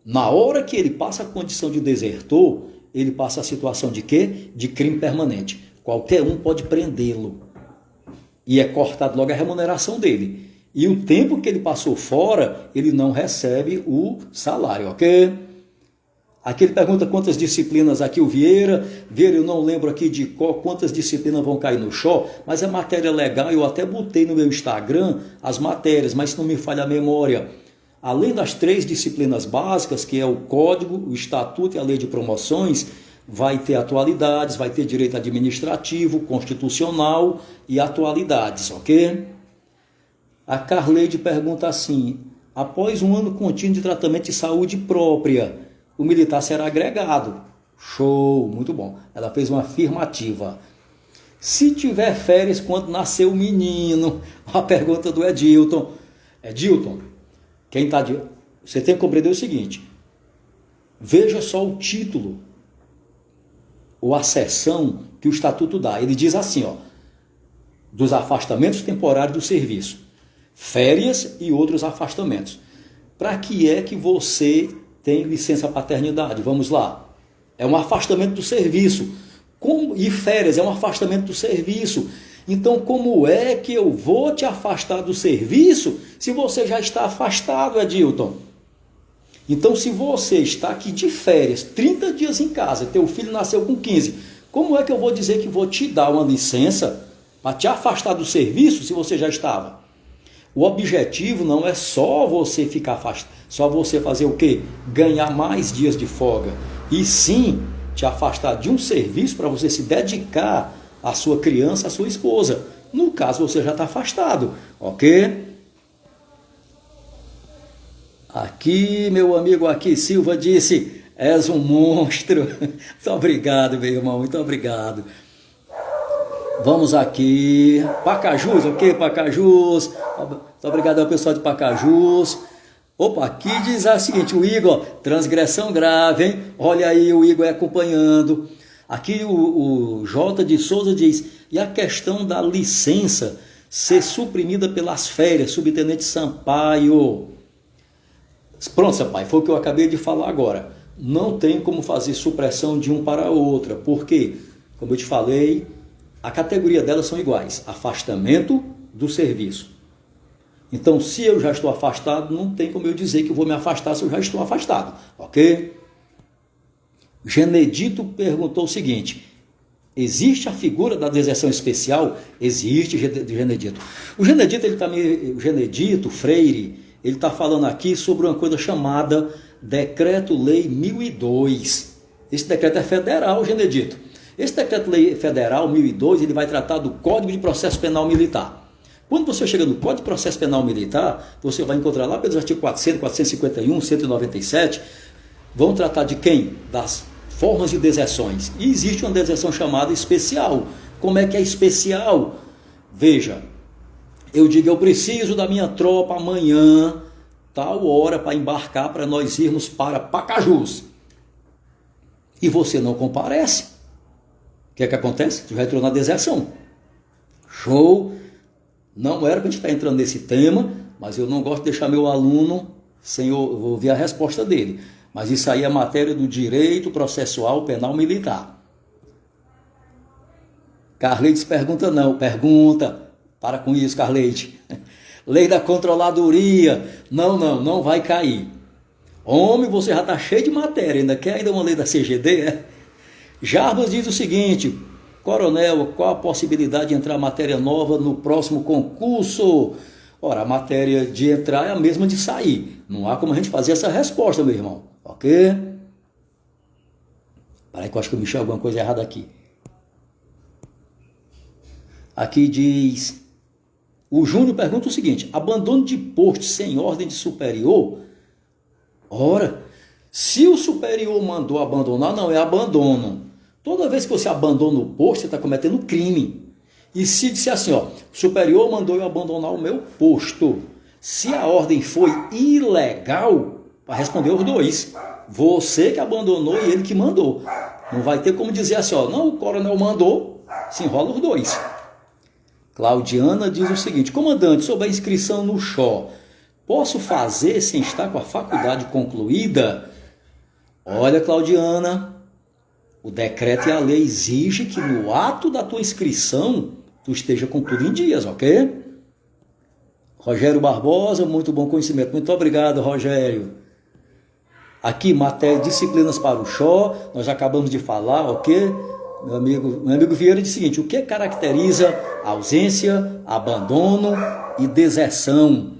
Na hora que ele passa a condição de desertor, ele passa a situação de quê? De crime permanente. Qualquer um pode prendê-lo. E é cortado logo a remuneração dele. E o tempo que ele passou fora, ele não recebe o salário, ok? Aqui ele pergunta quantas disciplinas aqui o Vieira. Vieira, eu não lembro aqui de quantas disciplinas vão cair no show, mas é matéria legal, eu até botei no meu Instagram as matérias, mas se não me falha a memória. Além das 3 disciplinas básicas, que é o Código, o Estatuto e a Lei de Promoções, vai ter atualidades, vai ter direito administrativo, constitucional e atualidades, ok? A Carleide pergunta assim, após um ano contínuo de tratamento de saúde própria, o militar será agregado. Show, muito bom. Ela fez uma afirmativa. Se tiver férias quando nasceu o menino, a pergunta do Edilton. Edilton, você tem que compreender o seguinte, veja só o título, ou a seção que o Estatuto dá. Ele diz assim, ó, dos afastamentos temporários do serviço, férias e outros afastamentos. Para que é que você tem licença paternidade? Vamos lá. É um afastamento do serviço. E férias é um afastamento do serviço. Então, como é que eu vou te afastar do serviço se você já está afastado, Edilton? Então, se você está aqui de férias, 30 dias em casa, teu filho nasceu com 15, como é que eu vou dizer que vou te dar uma licença para te afastar do serviço se você já estava? O objetivo não é só você ficar afastado, só você fazer o quê? Ganhar mais dias de folga. E sim, te afastar de um serviço para você se dedicar à sua criança, à sua esposa. No caso, você já está afastado, ok? Aqui, meu amigo aqui, Silva disse, és um monstro. Muito obrigado, meu irmão, muito obrigado. Vamos aqui, Pacajus, ok, Pacajus. Muito obrigado ao pessoal de Pacajus. Opa, aqui diz o seguinte, o Igor, transgressão grave, hein? Olha aí o Igor acompanhando. Aqui o J de Souza diz, e a questão da licença ser suprimida pelas férias, subtenente Sampaio. Pronto, Sampaio, foi o que eu acabei de falar agora. Não tem como fazer supressão de um para a outra, porque, como eu te falei, a categoria delas são iguais, afastamento do serviço. Então, se eu já estou afastado, não tem como eu dizer que eu vou me afastar se eu já estou afastado, ok? Genedito perguntou o seguinte, existe a figura da deserção especial? Existe, Genedito. O Genedito Freire, ele está falando aqui sobre uma coisa chamada Decreto-Lei 1002. Esse decreto é federal, Genedito. Esse Decreto-Lei Federal 1002, ele vai tratar do Código de Processo Penal Militar. Quando você chega no Código de Processo Penal Militar, você vai encontrar lá pelos artigos 400, 451, 197, vão tratar de quem? Das formas de deserções. E existe uma deserção chamada especial. Como é que é especial? Veja, eu digo, eu preciso da minha tropa amanhã, tal hora, para embarcar, para nós irmos para Pacajus. E você não comparece. O que é que acontece? Tu já entrou na deserção. Show! Não era para a gente estar entrando nesse tema, mas eu não gosto de deixar meu aluno sem ouvir a resposta dele. Mas isso aí é matéria do direito processual penal militar. Carleide pergunta não, pergunta. Para com isso, Carleide. Lei da controladoria. Não vai cair. Homem, você já está cheio de matéria, ainda quer ainda uma lei da CGD, é? Jarbas diz o seguinte, coronel, qual a possibilidade de entrar matéria nova no próximo concurso? Ora, a matéria de entrar é a mesma de sair. Não há como a gente fazer essa resposta, meu irmão. Ok? Peraí que eu acho que eu mexi alguma coisa errada aqui. Aqui diz... O Júnior pergunta o seguinte, abandono de posto sem ordem de superior? Ora, se o superior mandou abandonar, não é abandono. Toda vez que você abandona o posto, você está cometendo crime. E se disser assim, ó, o superior mandou eu abandonar o meu posto, se a ordem foi ilegal, vai responder os dois. Você que abandonou e ele que mandou. Não vai ter como dizer assim, ó, não, o coronel mandou, se enrola os dois. Claudiana diz o seguinte, comandante, sobre a inscrição no XO, posso fazer sem estar com a faculdade concluída? Olha, Claudiana, o decreto e a lei exigem que no ato da tua inscrição, tu esteja com tudo em dias, ok? Rogério Barbosa, muito bom conhecimento. Muito obrigado, Rogério. Aqui, matéria, disciplinas para o Xó, nós acabamos de falar, ok? Meu amigo Vieira diz o seguinte: o que caracteriza ausência, abandono e deserção?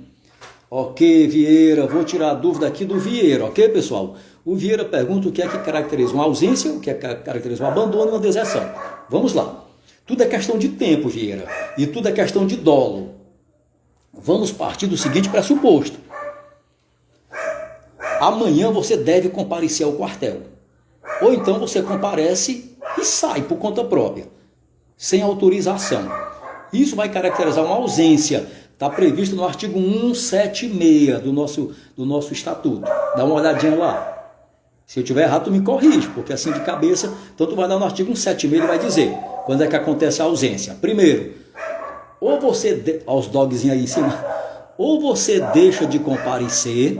Ok, Vieira, vou tirar a dúvida aqui do Vieira, ok, pessoal? O Vieira pergunta o que é que caracteriza uma ausência, o que é que caracteriza um abandono e uma deserção. Vamos lá. Tudo é questão de tempo, Vieira, e tudo é questão de dolo. Vamos partir do seguinte pressuposto: amanhã você deve comparecer ao quartel, ou então você comparece e sai por conta própria, sem autorização. Isso vai caracterizar uma ausência. Está previsto no artigo 176 do nosso estatuto. Dá uma olhadinha lá. Se eu tiver errado, tu me corrige, porque assim de cabeça, então tu vai dar no artigo 176, ele vai dizer quando é que acontece a ausência. Primeiro, ou você, aos dogzinhos aí em cima, ou você deixa de comparecer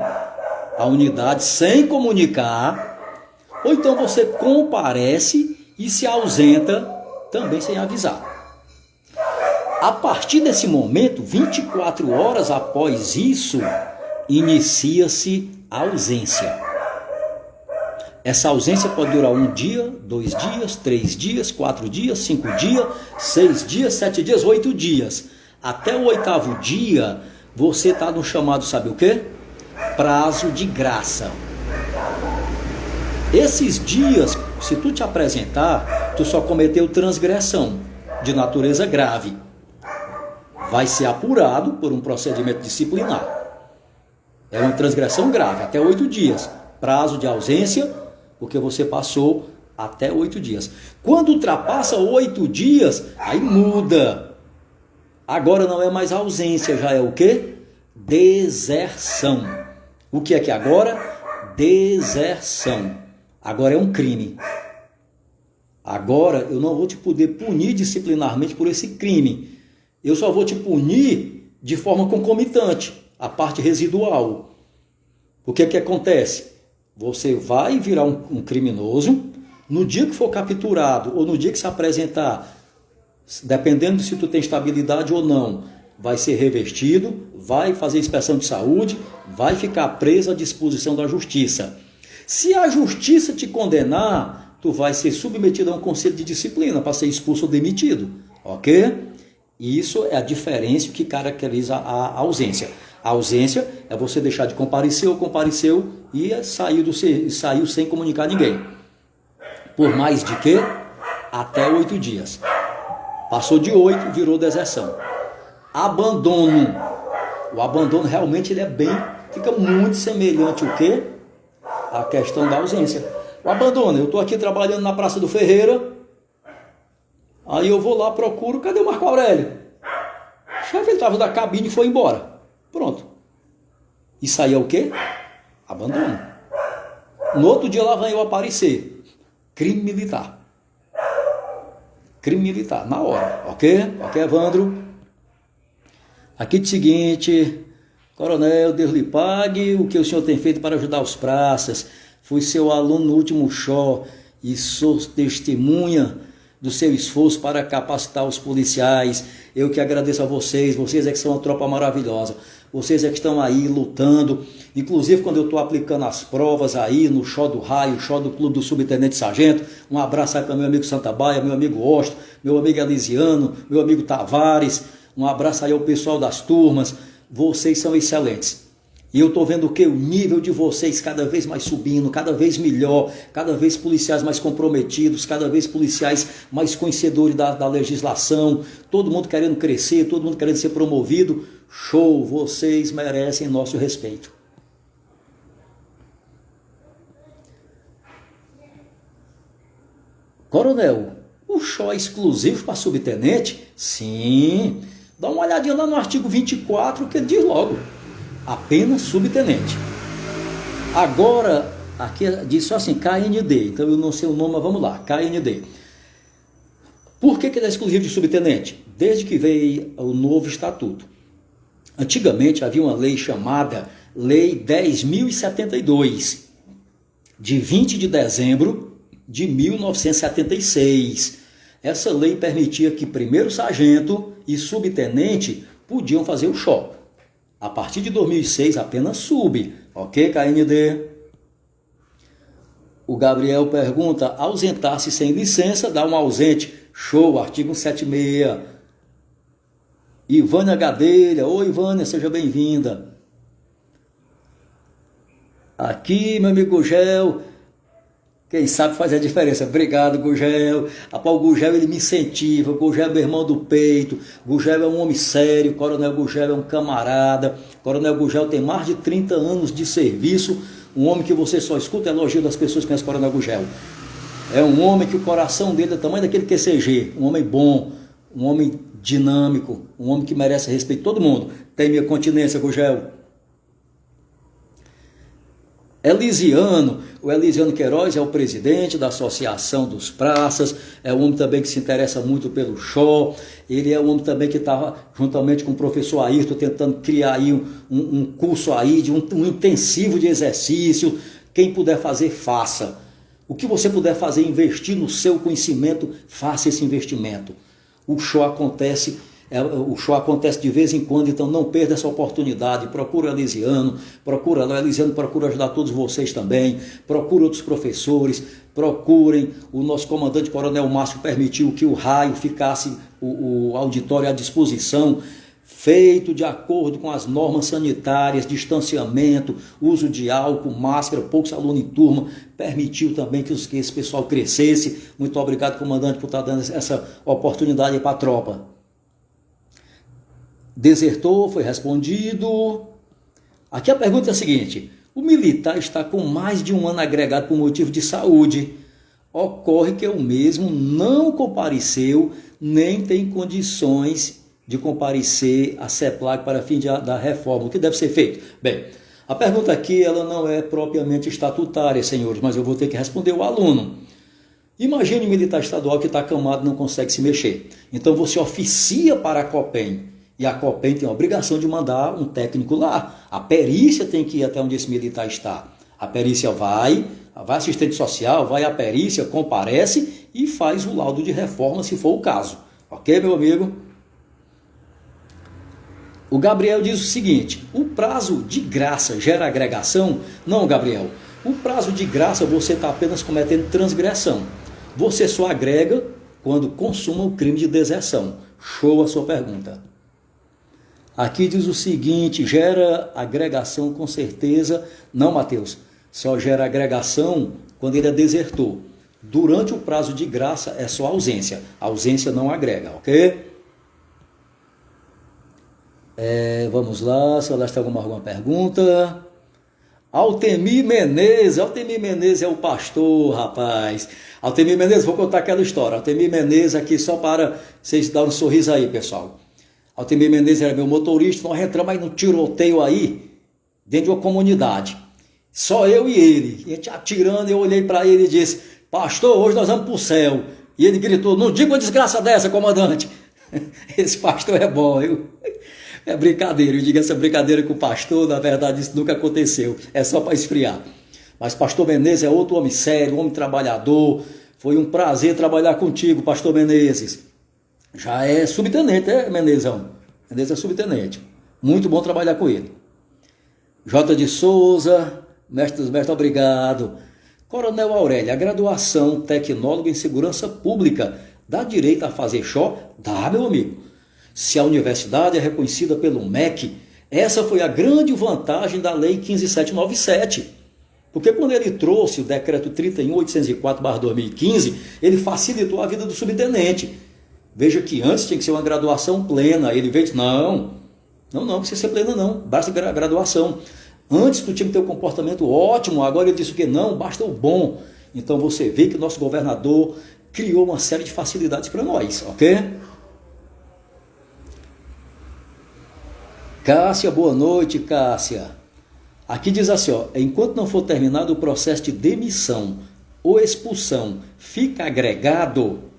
à unidade sem comunicar, ou então você comparece e se ausenta também sem avisar. A partir desse momento, 24 horas após isso, inicia-se a ausência. Essa ausência pode durar 1 dia, 2 dias, 3 dias, 4 dias, 5 dias, 6 dias, 7 dias, 8 dias. Até o 8º dia, você está no chamado, sabe o quê? Prazo de graça. Esses dias, se tu te apresentar, tu só cometeu transgressão de natureza grave. Vai ser apurado por um procedimento disciplinar. É uma transgressão grave, até 8 dias. Prazo de ausência, porque você passou até 8 dias. Quando ultrapassa 8 dias, aí muda. Agora não é mais ausência, já é o quê? Deserção. O que é que agora? Deserção. Agora é um crime. Agora eu não vou te poder punir disciplinarmente por esse crime. Eu só vou te punir de forma concomitante, a parte residual. O que é que acontece? Você vai virar um criminoso, no dia que for capturado ou no dia que se apresentar, dependendo se tu tem estabilidade ou não, vai ser revestido, vai fazer inspeção de saúde, vai ficar preso à disposição da justiça. Se a justiça te condenar, tu vai ser submetido a um conselho de disciplina para ser expulso ou demitido, ok? Isso é a diferença que caracteriza a ausência. A ausência é você deixar de comparecer ou compareceu e saiu sem comunicar ninguém. Por mais de quê? Até 8 dias. Passou de 8, virou deserção. Abandono. O abandono realmente fica muito semelhante o quê? A questão da ausência. O abandono, eu estou aqui trabalhando na Praça do Ferreira, aí eu vou lá, procuro, cadê o Marco Aurélio? O chefe, ele estava da cabine e foi embora. Pronto. Isso aí é o quê? Abandono. No outro dia lá vem eu aparecer. Crime militar. Crime militar, na hora. Ok? Ok, Evandro? Aqui de seguinte: Coronel, Deus lhe pague o que o senhor tem feito para ajudar os praças. Fui seu aluno no último Xó e sou testemunha do seu esforço para capacitar os policiais. Eu que agradeço a vocês é que são uma tropa maravilhosa. Vocês é que estão aí lutando. Inclusive, quando eu estou aplicando as provas aí no Xó do Raio, Xó do Clube do Subtenente Sargento, um abraço aí para meu amigo Santa Baia, meu amigo Osto, meu amigo Elisiano, meu amigo Tavares, um abraço aí ao pessoal das turmas. Vocês são excelentes. E eu estou vendo o que? O nível de vocês cada vez mais subindo, cada vez melhor, cada vez policiais mais comprometidos, cada vez policiais mais conhecedores da legislação, todo mundo querendo crescer, todo mundo querendo ser promovido. Show! Vocês merecem nosso respeito. Coronel, o Xó é exclusivo para subtenente? Sim. Dá uma olhadinha lá no artigo 24 que ele diz logo. Apenas subtenente. Agora, aqui diz só assim, KND. Então eu não sei o nome, mas vamos lá, KND. Por que ele é exclusivo de subtenente? Desde que veio o novo estatuto. Antigamente havia uma lei chamada Lei 10.072, de 20 de dezembro de 1976. Essa lei permitia que primeiro sargento e subtenente podiam fazer o Xó. A partir de 2006 apenas sub, ok, KND? O Gabriel pergunta, ausentar-se sem licença, dá um ausente. Show, artigo 176. Ivânia Gadelha, oi Ivânia, seja bem-vinda. Aqui, meu amigo Gugel, quem sabe faz a diferença. Obrigado, Gugel. Rapaz, o Gugel, ele me incentiva. O Gugel é meu irmão do peito. O Gugel é um homem sério. O Coronel Gugel é um camarada. O Coronel Gugel tem mais de 30 anos de serviço. Um homem que você só escuta elogio das pessoas que conhecem o Coronel Gugel. É um homem que o coração dele é do tamanho daquele QCG. Um homem bom, um homem dinâmico, um homem que merece respeito de todo mundo. Tem minha continência, Gugel. Elisiano, o Elisiano Queiroz é o presidente da Associação dos Praças, é um homem também que se interessa muito pelo show, ele é um homem também que estava, juntamente com o professor Ayrton, tentando criar aí um curso aí, de um intensivo de exercício. Quem puder fazer, faça. O que você puder fazer, investir no seu conhecimento, faça esse investimento. O show acontece de vez em quando, então não perda essa oportunidade. Procura o Elisiano, procura ajudar todos vocês também, procura outros professores, procurem. O nosso comandante Coronel Márcio permitiu que o raio ficasse, o auditório à disposição, feito de acordo com as normas sanitárias, distanciamento, uso de álcool, máscara, poucos alunos em turma, permitiu também que esse pessoal crescesse. Muito obrigado, comandante, por estar dando essa oportunidade para a tropa. Desertou, foi respondido. Aqui a pergunta é a seguinte: o militar está com mais de um ano agregado por motivo de saúde. Ocorre que o mesmo não compareceu, nem tem condições de comparecer a CEPLAG para fim da reforma. O que deve ser feito? Bem, a pergunta aqui ela não é propriamente estatutária, senhores, mas eu vou ter que responder o aluno. Imagine um militar estadual que está acamado e não consegue se mexer. Então você oficia para a COPEM. E a COPEM tem a obrigação de mandar um técnico lá. A perícia tem que ir até onde esse militar está. A perícia vai assistente social, vai à perícia, comparece e faz o laudo de reforma, se for o caso. Ok, meu amigo? O Gabriel diz o seguinte: o prazo de graça gera agregação? Não, Gabriel. O prazo de graça você está apenas cometendo transgressão. Você só agrega quando consuma o crime de deserção. Show a sua pergunta. Aqui diz o seguinte: gera agregação com certeza. Não, Mateus, só gera agregação quando ele é desertor. Durante o prazo de graça é só ausência. A ausência não agrega, ok? Vamos lá, se ela está alguma pergunta. Altemir Menezes é o pastor, rapaz. Altemir Menezes, vou contar aquela história. Altemir Menezes aqui só para vocês darem um sorriso aí, pessoal. Altemir Menezes era meu motorista, nós entramos aí no tiroteio aí, dentro de uma comunidade. Só eu e ele. A gente atirando, eu olhei para ele e disse: pastor, hoje nós vamos para o céu. E ele gritou: não diga uma desgraça dessa, comandante. Esse pastor é bom, viu? É brincadeira, eu digo essa brincadeira com o pastor, na verdade isso nunca aconteceu, é só para esfriar. Mas pastor Menezes é outro homem sério, um homem trabalhador. Foi um prazer trabalhar contigo, pastor Menezes. Já é subtenente, Menezão? Menezes é subtenente. Muito bom trabalhar com ele. J. de Souza, mestre dos mestres, obrigado. Coronel Aurélio, a graduação tecnólogo em segurança pública dá direito a fazer show? Dá, meu amigo. Se a universidade é reconhecida pelo MEC, essa foi a grande vantagem da Lei 15797. Porque quando ele trouxe o decreto 31.804/2015, ele facilitou a vida do subtenente. Veja que antes tinha que ser uma graduação plena. Ele veio e disse: não precisa ser plena não, basta graduação. Antes tu tinha que ter um comportamento ótimo, agora ele disse o que? Não, basta o bom. Então você vê que o nosso governador criou uma série de facilidades para nós, ok? Cássia, boa noite, Cássia. Aqui diz assim, ó: enquanto não for terminado o processo de demissão ou expulsão, fica agregado?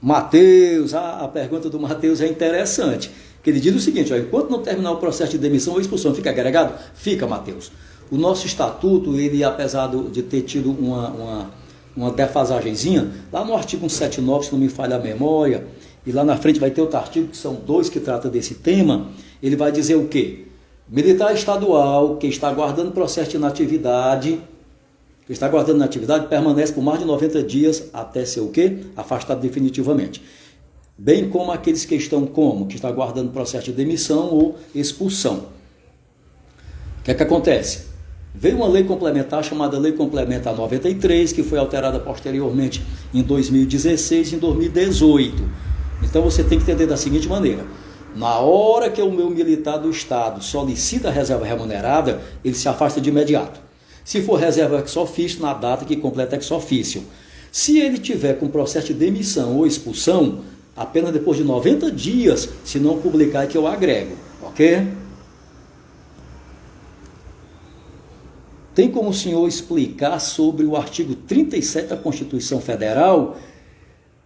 Mateus, a pergunta do Mateus é interessante, que ele diz o seguinte, ó: enquanto não terminar o processo de demissão ou expulsão, fica agregado? Fica, Mateus. O nosso estatuto, ele, apesar de ter tido uma defasagenzinha, lá no artigo 179, se não me falha a memória, e lá na frente vai ter outro artigo, que são 2 que trata desse tema, ele vai dizer o quê? Militar estadual que está aguardando processo de inatividade, que está guardando na atividade, permanece por mais de 90 dias até ser o quê? Afastado definitivamente. Bem como aqueles que estão como? Que está guardando processo de demissão ou expulsão. O que é que acontece? Veio uma lei complementar chamada Lei Complementar 93, que foi alterada posteriormente em 2016 e em 2018. Então você tem que entender da seguinte maneira: na hora que o meu militar do Estado solicita a reserva remunerada, ele se afasta de imediato. Se for reserva ex officio, na data que completa ex officio. Se ele tiver com processo de demissão ou expulsão, apenas depois de 90 dias, se não publicar, é que eu agrego, ok? Tem como o senhor explicar sobre o artigo 37 da Constituição Federal?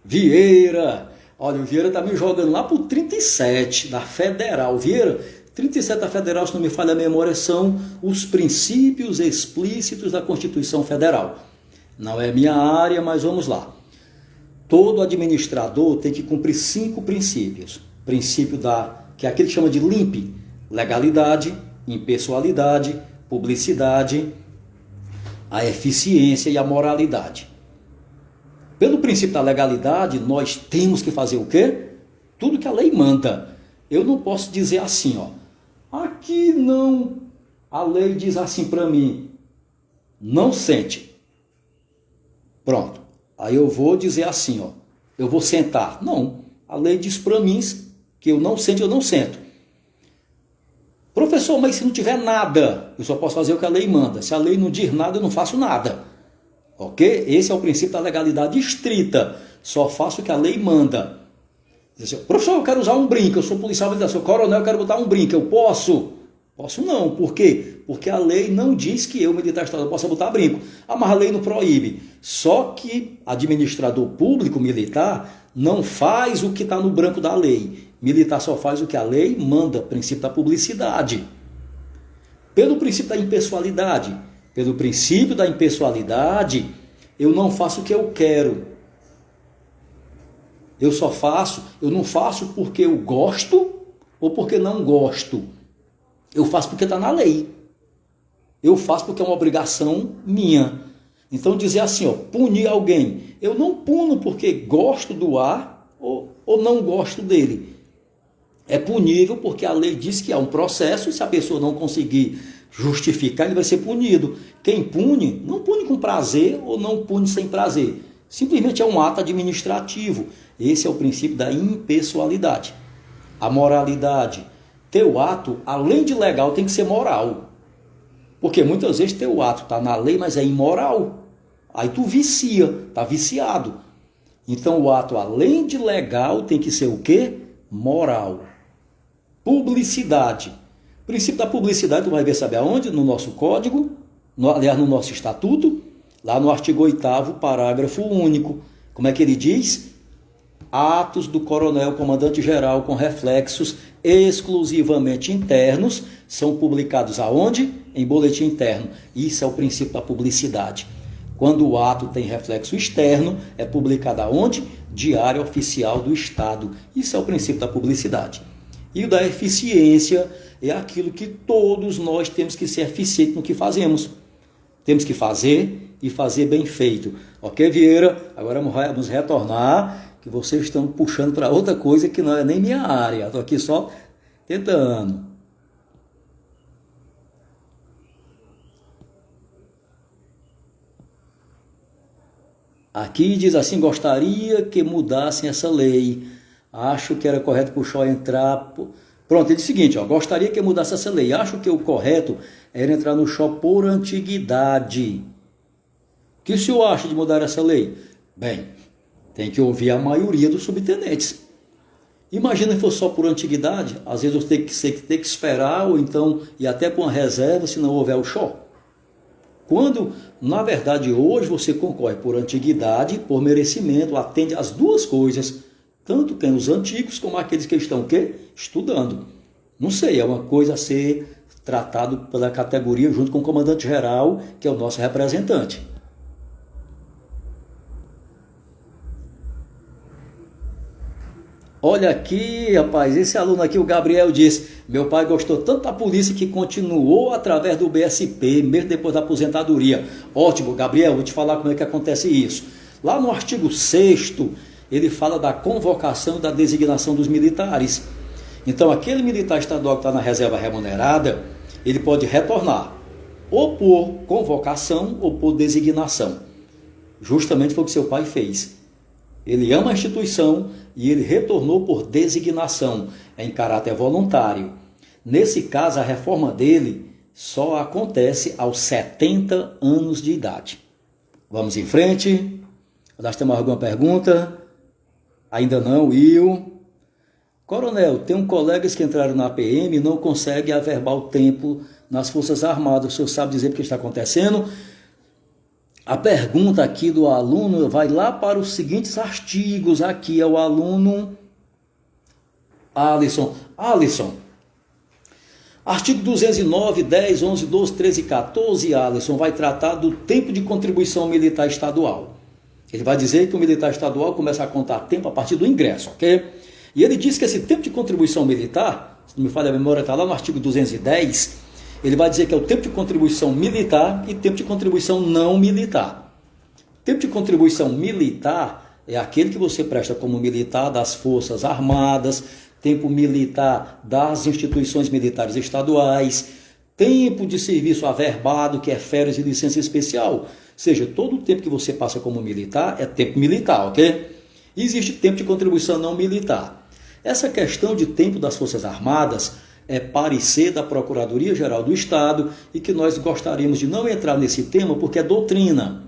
Vieira, olha, o Vieira está me jogando lá para o 37 da Federal. Vieira, 37 da Federal, se não me falha a memória, são os princípios explícitos da Constituição Federal. Não é minha área, mas vamos lá. Todo administrador tem que cumprir 5 princípios. Princípio que é aquele que chama de LIMP: legalidade, impessoalidade, publicidade, a eficiência e a moralidade. Pelo princípio da legalidade, nós temos que fazer o quê? Tudo que a lei manda. Eu não posso dizer assim, aqui não, a lei diz assim para mim, não sente. Pronto. Aí eu vou dizer assim, eu vou sentar. Não, a lei diz para mim que eu não sento, eu não sento. Professor, mas se não tiver nada, eu só posso fazer o que a lei manda. Se a lei não diz nada, eu não faço nada. Ok? Esse é o princípio da legalidade estrita. Só faço o que a lei manda. Professor, eu quero usar um brinco, eu sou policial militar, sou coronel, eu quero botar um brinco, eu posso? Posso não, por quê? Porque a lei não diz que eu, militar estadual, possa botar brinco. Mas a lei não proíbe. Só que administrador público militar não faz o que está no branco da lei. Militar só faz o que a lei manda, princípio da publicidade. Pelo princípio da impessoalidade. Pelo princípio da impessoalidade, eu não faço o que eu quero. Eu não faço porque eu gosto ou porque não gosto. Eu faço porque está na lei. Eu faço porque é uma obrigação minha. Então dizer assim, punir alguém. Eu não puno porque gosto do ar ou não gosto dele. É punível porque a lei diz que há um processo e se a pessoa não conseguir justificar, ele vai ser punido. Quem pune, não pune com prazer ou não pune sem prazer. Simplesmente é um ato administrativo. Esse é o princípio da impessoalidade. A moralidade. Teu ato, além de legal, tem que ser moral. Porque muitas vezes teu ato está na lei, mas é imoral. Aí tu vicia, está viciado. Então o ato, além de legal, tem que ser o quê? Moral. Publicidade. O princípio da publicidade, tu vai ver, sabe aonde? No nosso código, aliás, no nosso estatuto, lá no artigo 8º, parágrafo único. Como é que ele diz? Atos do coronel comandante-geral com reflexos exclusivamente internos são publicados aonde? Em boletim interno. Isso é o princípio da publicidade. Quando o ato tem reflexo externo, é publicado aonde? Diário Oficial do Estado. Isso é o princípio da publicidade. E o da eficiência é aquilo que todos nós temos que ser eficientes no que fazemos. Temos que fazer e fazer bem feito. Ok, Vieira? Agora vamos retornar, que vocês estão puxando para outra coisa que não é nem minha área. Estou aqui só tentando. Aqui diz assim, gostaria que mudassem essa lei. Acho que era correto para o Shaw entrar... Pronto, ele diz o seguinte, gostaria que mudasse essa lei. Acho que o correto era entrar no Shaw por antiguidade. O que o senhor acha de mudar essa lei? Bem, tem que ouvir a maioria dos subtenentes. Imagina se fosse só por antiguidade, às vezes eu tenho que esperar ou então ir até para uma reserva se não houver o Shaw. Quando, na verdade, hoje você concorre por antiguidade, por merecimento, atende às duas coisas, tanto quem os antigos como aqueles que estão o quê? Estudando. Não sei, é uma coisa a ser tratado pela categoria junto com o comandante-geral, que é o nosso representante. Olha aqui, rapaz, esse aluno aqui, o Gabriel, disse: meu pai gostou tanto da polícia que continuou através do BSP, mesmo depois da aposentadoria. Ótimo, Gabriel, vou te falar como é que acontece isso. Lá no artigo 6º, ele fala da convocação e da designação dos militares. Então, aquele militar estadual que está na reserva remunerada, ele pode retornar, ou por convocação ou por designação. Justamente foi o que seu pai fez. Ele ama a instituição e ele retornou por designação, em caráter voluntário. Nesse caso, a reforma dele só acontece aos 70 anos de idade. Vamos em frente. Nós temos alguma pergunta? Ainda não, Will. Coronel, tem colegas que entraram na PM e não conseguem averbar o tempo nas Forças Armadas. O senhor sabe dizer o que está acontecendo? A pergunta aqui do aluno vai lá para os seguintes artigos. Aqui é o aluno Alisson. Artigo 209, 10, 11, 12, 13 e 14, Alisson, vai tratar do tempo de contribuição militar estadual. Ele vai dizer que o militar estadual começa a contar tempo a partir do ingresso, ok? E ele diz que esse tempo de contribuição militar, se não me falha a memória, está lá no artigo 210, ele vai dizer que é o tempo de contribuição militar e tempo de contribuição não militar. Tempo de contribuição militar é aquele que você presta como militar das Forças Armadas, tempo militar das instituições militares estaduais, tempo de serviço averbado, que é férias e licença especial. Ou seja, todo o tempo que você passa como militar é tempo militar, ok? E existe tempo de contribuição não militar. Essa questão de tempo das Forças Armadas é parecer da Procuradoria-Geral do Estado e que nós gostaríamos de não entrar nesse tema porque é doutrina.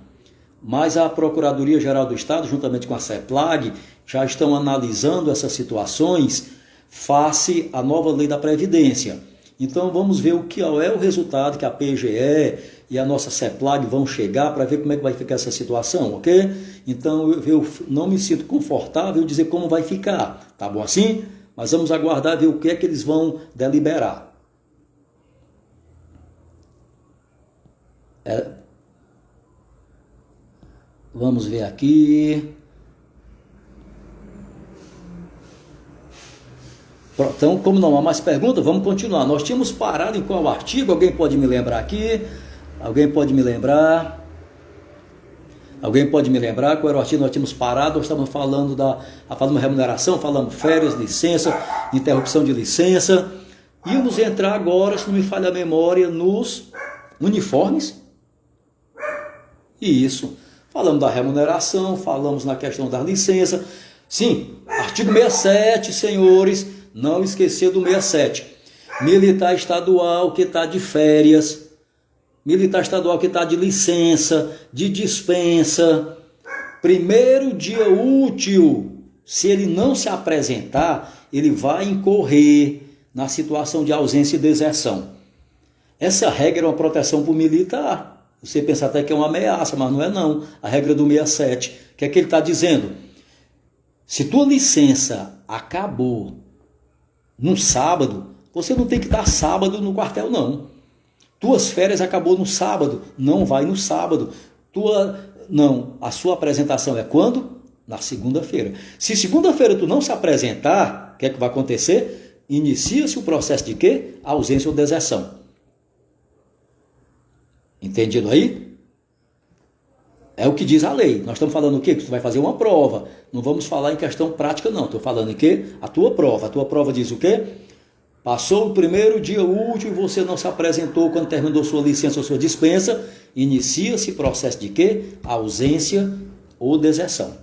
Mas a Procuradoria-Geral do Estado, juntamente com a CEPLAG, já estão analisando essas situações face à nova lei da Previdência. Então vamos ver o que é o resultado que a PGE e a nossa CEPLAG vão chegar para ver como é que vai ficar essa situação, ok? Então eu não me sinto confortável em dizer como vai ficar, tá bom assim? Mas vamos aguardar ver o que é que eles vão deliberar. Vamos ver aqui. Então, como não há mais perguntas, vamos continuar. Nós tínhamos parado em qual artigo? Alguém pode me lembrar aqui? Alguém pode me lembrar? Alguém pode me lembrar qual era o artigo que nós tínhamos parado? Nós estávamos falando da remuneração, falamos férias, licença, interrupção de licença. Íamos entrar agora, se não me falha a memória, nos uniformes. Isso. Falamos da remuneração, falamos na questão da licença. Sim, artigo 67, senhores, não esquecer do 67. Militar estadual que está de férias, militar estadual que está de licença, de dispensa, primeiro dia útil, se ele não se apresentar, ele vai incorrer na situação de ausência e deserção. Essa regra é uma proteção para o militar. Você pensa até que é uma ameaça, mas não é não. A regra do 67, o que é que ele está dizendo? Se tua licença acabou no sábado, você não tem que dar sábado no quartel não. Tuas férias acabou no sábado, não vai no sábado. A sua apresentação é quando? Na segunda-feira. Se segunda-feira tu não se apresentar, o que é que vai acontecer? Inicia-se o processo de quê? Ausência ou deserção. Entendido aí? É o que diz a lei. Nós estamos falando o quê? Que tu vai fazer uma prova. Não vamos falar em questão prática não. Estou falando em quê? A tua prova. A tua prova diz o quê? Passou o primeiro dia útil e você não se apresentou quando terminou sua licença ou sua dispensa, inicia-se processo de quê? Ausência ou deserção.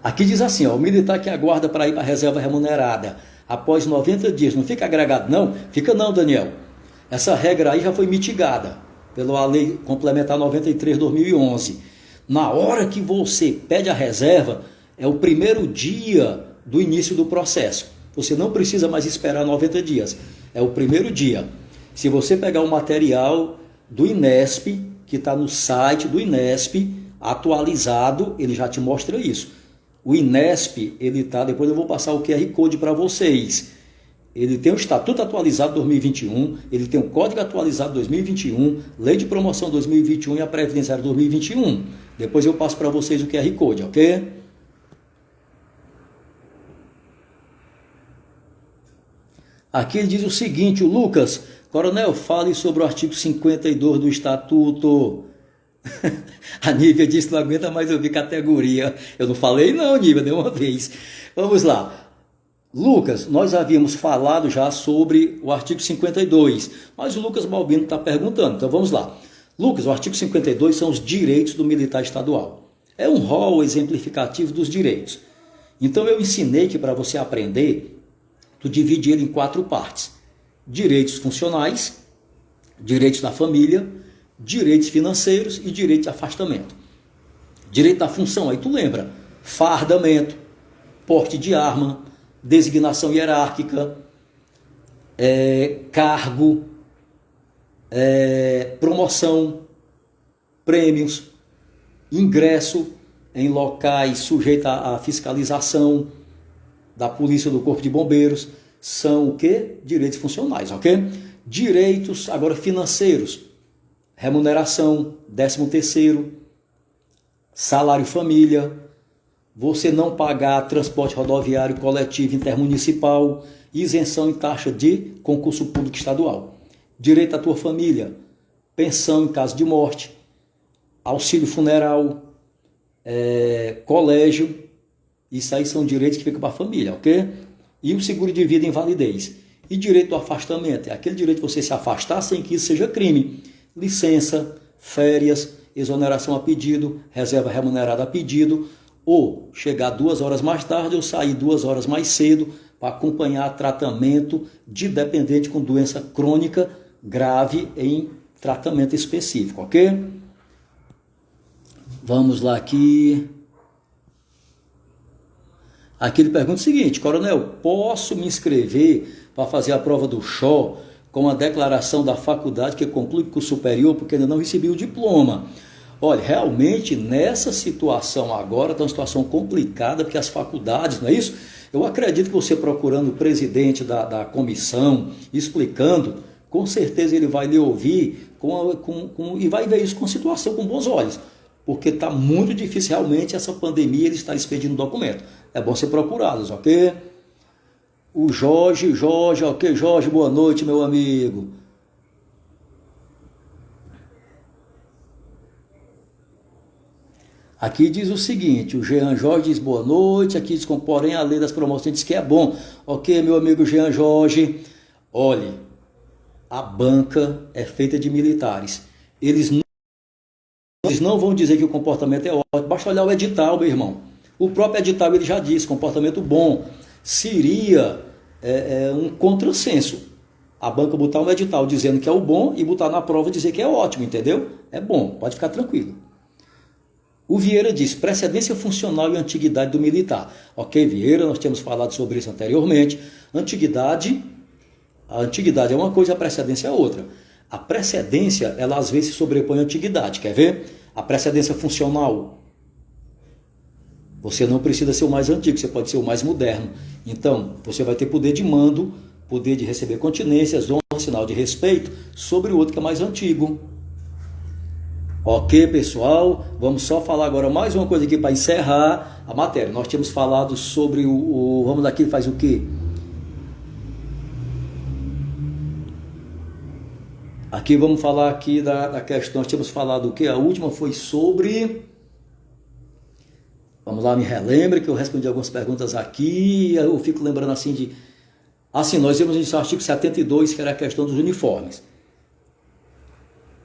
Aqui diz assim, ó, o militar que aguarda para ir para a reserva remunerada após 90 dias, não fica agregado não? Fica não, Daniel. Essa regra aí já foi mitigada pela Lei Complementar 93/2011. Na hora que você pede a reserva, é o primeiro dia do início do processo. Você não precisa mais esperar 90 dias. É o primeiro dia. Se você pegar o material do INESP, que está no site do INESP, atualizado, ele já te mostra isso. O INESP, ele está, depois eu vou passar o QR Code para vocês. Ele tem o Estatuto atualizado 2021, ele tem o Código atualizado 2021, Lei de Promoção 2021 e a Previdenciária 2021. Depois eu passo para vocês o QR Code, ok? Aqui ele diz o seguinte, o Lucas, coronel, fale sobre o artigo 52 do Estatuto. A Nívia disse que não aguenta mais ouvir categoria. Eu não falei não, Nívia, nenhuma vez. Vamos lá. Lucas, nós havíamos falado já sobre o artigo 52, mas o Lucas Balbino está perguntando, então vamos lá. Lucas, o artigo 52 são os direitos do militar estadual. É um rol exemplificativo dos direitos. Então eu ensinei que para você aprender, tu divide ele em 4 partes. Direitos funcionais, direitos da família, direitos financeiros e direito de afastamento. Direito da função, aí tu lembra, fardamento, porte de arma, designação hierárquica, cargo, promoção, prêmios, ingresso em locais sujeitos à fiscalização da polícia ou do corpo de bombeiros, são o quê? Direitos funcionais, ok? Direitos agora financeiros, remuneração, 13º, salário família, você não pagar transporte rodoviário coletivo intermunicipal, isenção em taxa de concurso público estadual, direito à tua família, pensão em caso de morte, auxílio funeral, colégio, isso aí são direitos que ficam para a família, ok? E o seguro de vida e invalidez. E direito do afastamento, é aquele direito de você se afastar sem que isso seja crime. Licença, férias, exoneração a pedido, reserva remunerada a pedido, ou chegar 2 horas mais tarde ou sair 2 horas mais cedo para acompanhar tratamento de dependente com doença crônica grave em tratamento específico, ok? Vamos lá aqui. Aqui ele pergunta o seguinte, coronel, posso me inscrever para fazer a prova do CHO com a declaração da faculdade que conclui curso superior porque ainda não recebi o diploma? Olha, realmente nessa situação agora está uma situação complicada porque as faculdades, não é isso? Eu acredito que você procurando o presidente da comissão, explicando, com certeza ele vai lhe ouvir e vai ver isso com situação, com bons olhos. Porque está muito difícil realmente essa pandemia, ele está expedindo documento. É bom você procurá-los, ok? O Jorge, ok, Jorge, boa noite, meu amigo. Aqui diz o seguinte, o Jean Jorge diz boa noite, aqui diz, porém a lei das promoções diz que é bom. Ok, meu amigo Jean Jorge, olhe, a banca é feita de militares. Eles não vão dizer que o comportamento é ótimo, basta olhar o edital, meu irmão. O próprio edital ele já diz, comportamento bom. Seria um contrassenso a banca botar um edital dizendo que é o bom e botar na prova dizer que é ótimo, entendeu? É bom, pode ficar tranquilo. O Vieira diz, precedência funcional e antiguidade do militar. Ok, Vieira, nós tínhamos falado sobre isso anteriormente. A antiguidade é uma coisa, a precedência é outra. A precedência, ela às vezes se sobrepõe à antiguidade, quer ver? A precedência funcional, você não precisa ser o mais antigo, você pode ser o mais moderno. Então, você vai ter poder de mando, poder de receber continências, honra, sinal de respeito sobre o outro que é mais antigo. Ok, pessoal, vamos só falar agora mais uma coisa aqui para encerrar a matéria. Nós tínhamos falado sobre vamos daqui, faz o quê? Aqui vamos falar aqui da questão, nós tínhamos falado o quê? A última foi sobre... Vamos lá, me relembre que eu respondi algumas perguntas aqui, eu fico lembrando assim de... Assim, nós vimos no artigo 72, que era a questão dos uniformes.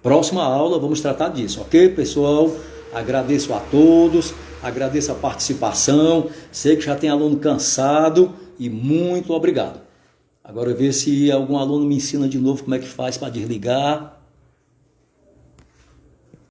Próxima aula vamos tratar disso, ok, pessoal? Agradeço a todos, agradeço a participação, sei que já tem aluno cansado e muito obrigado. Agora eu ver se algum aluno me ensina de novo como é que faz para desligar.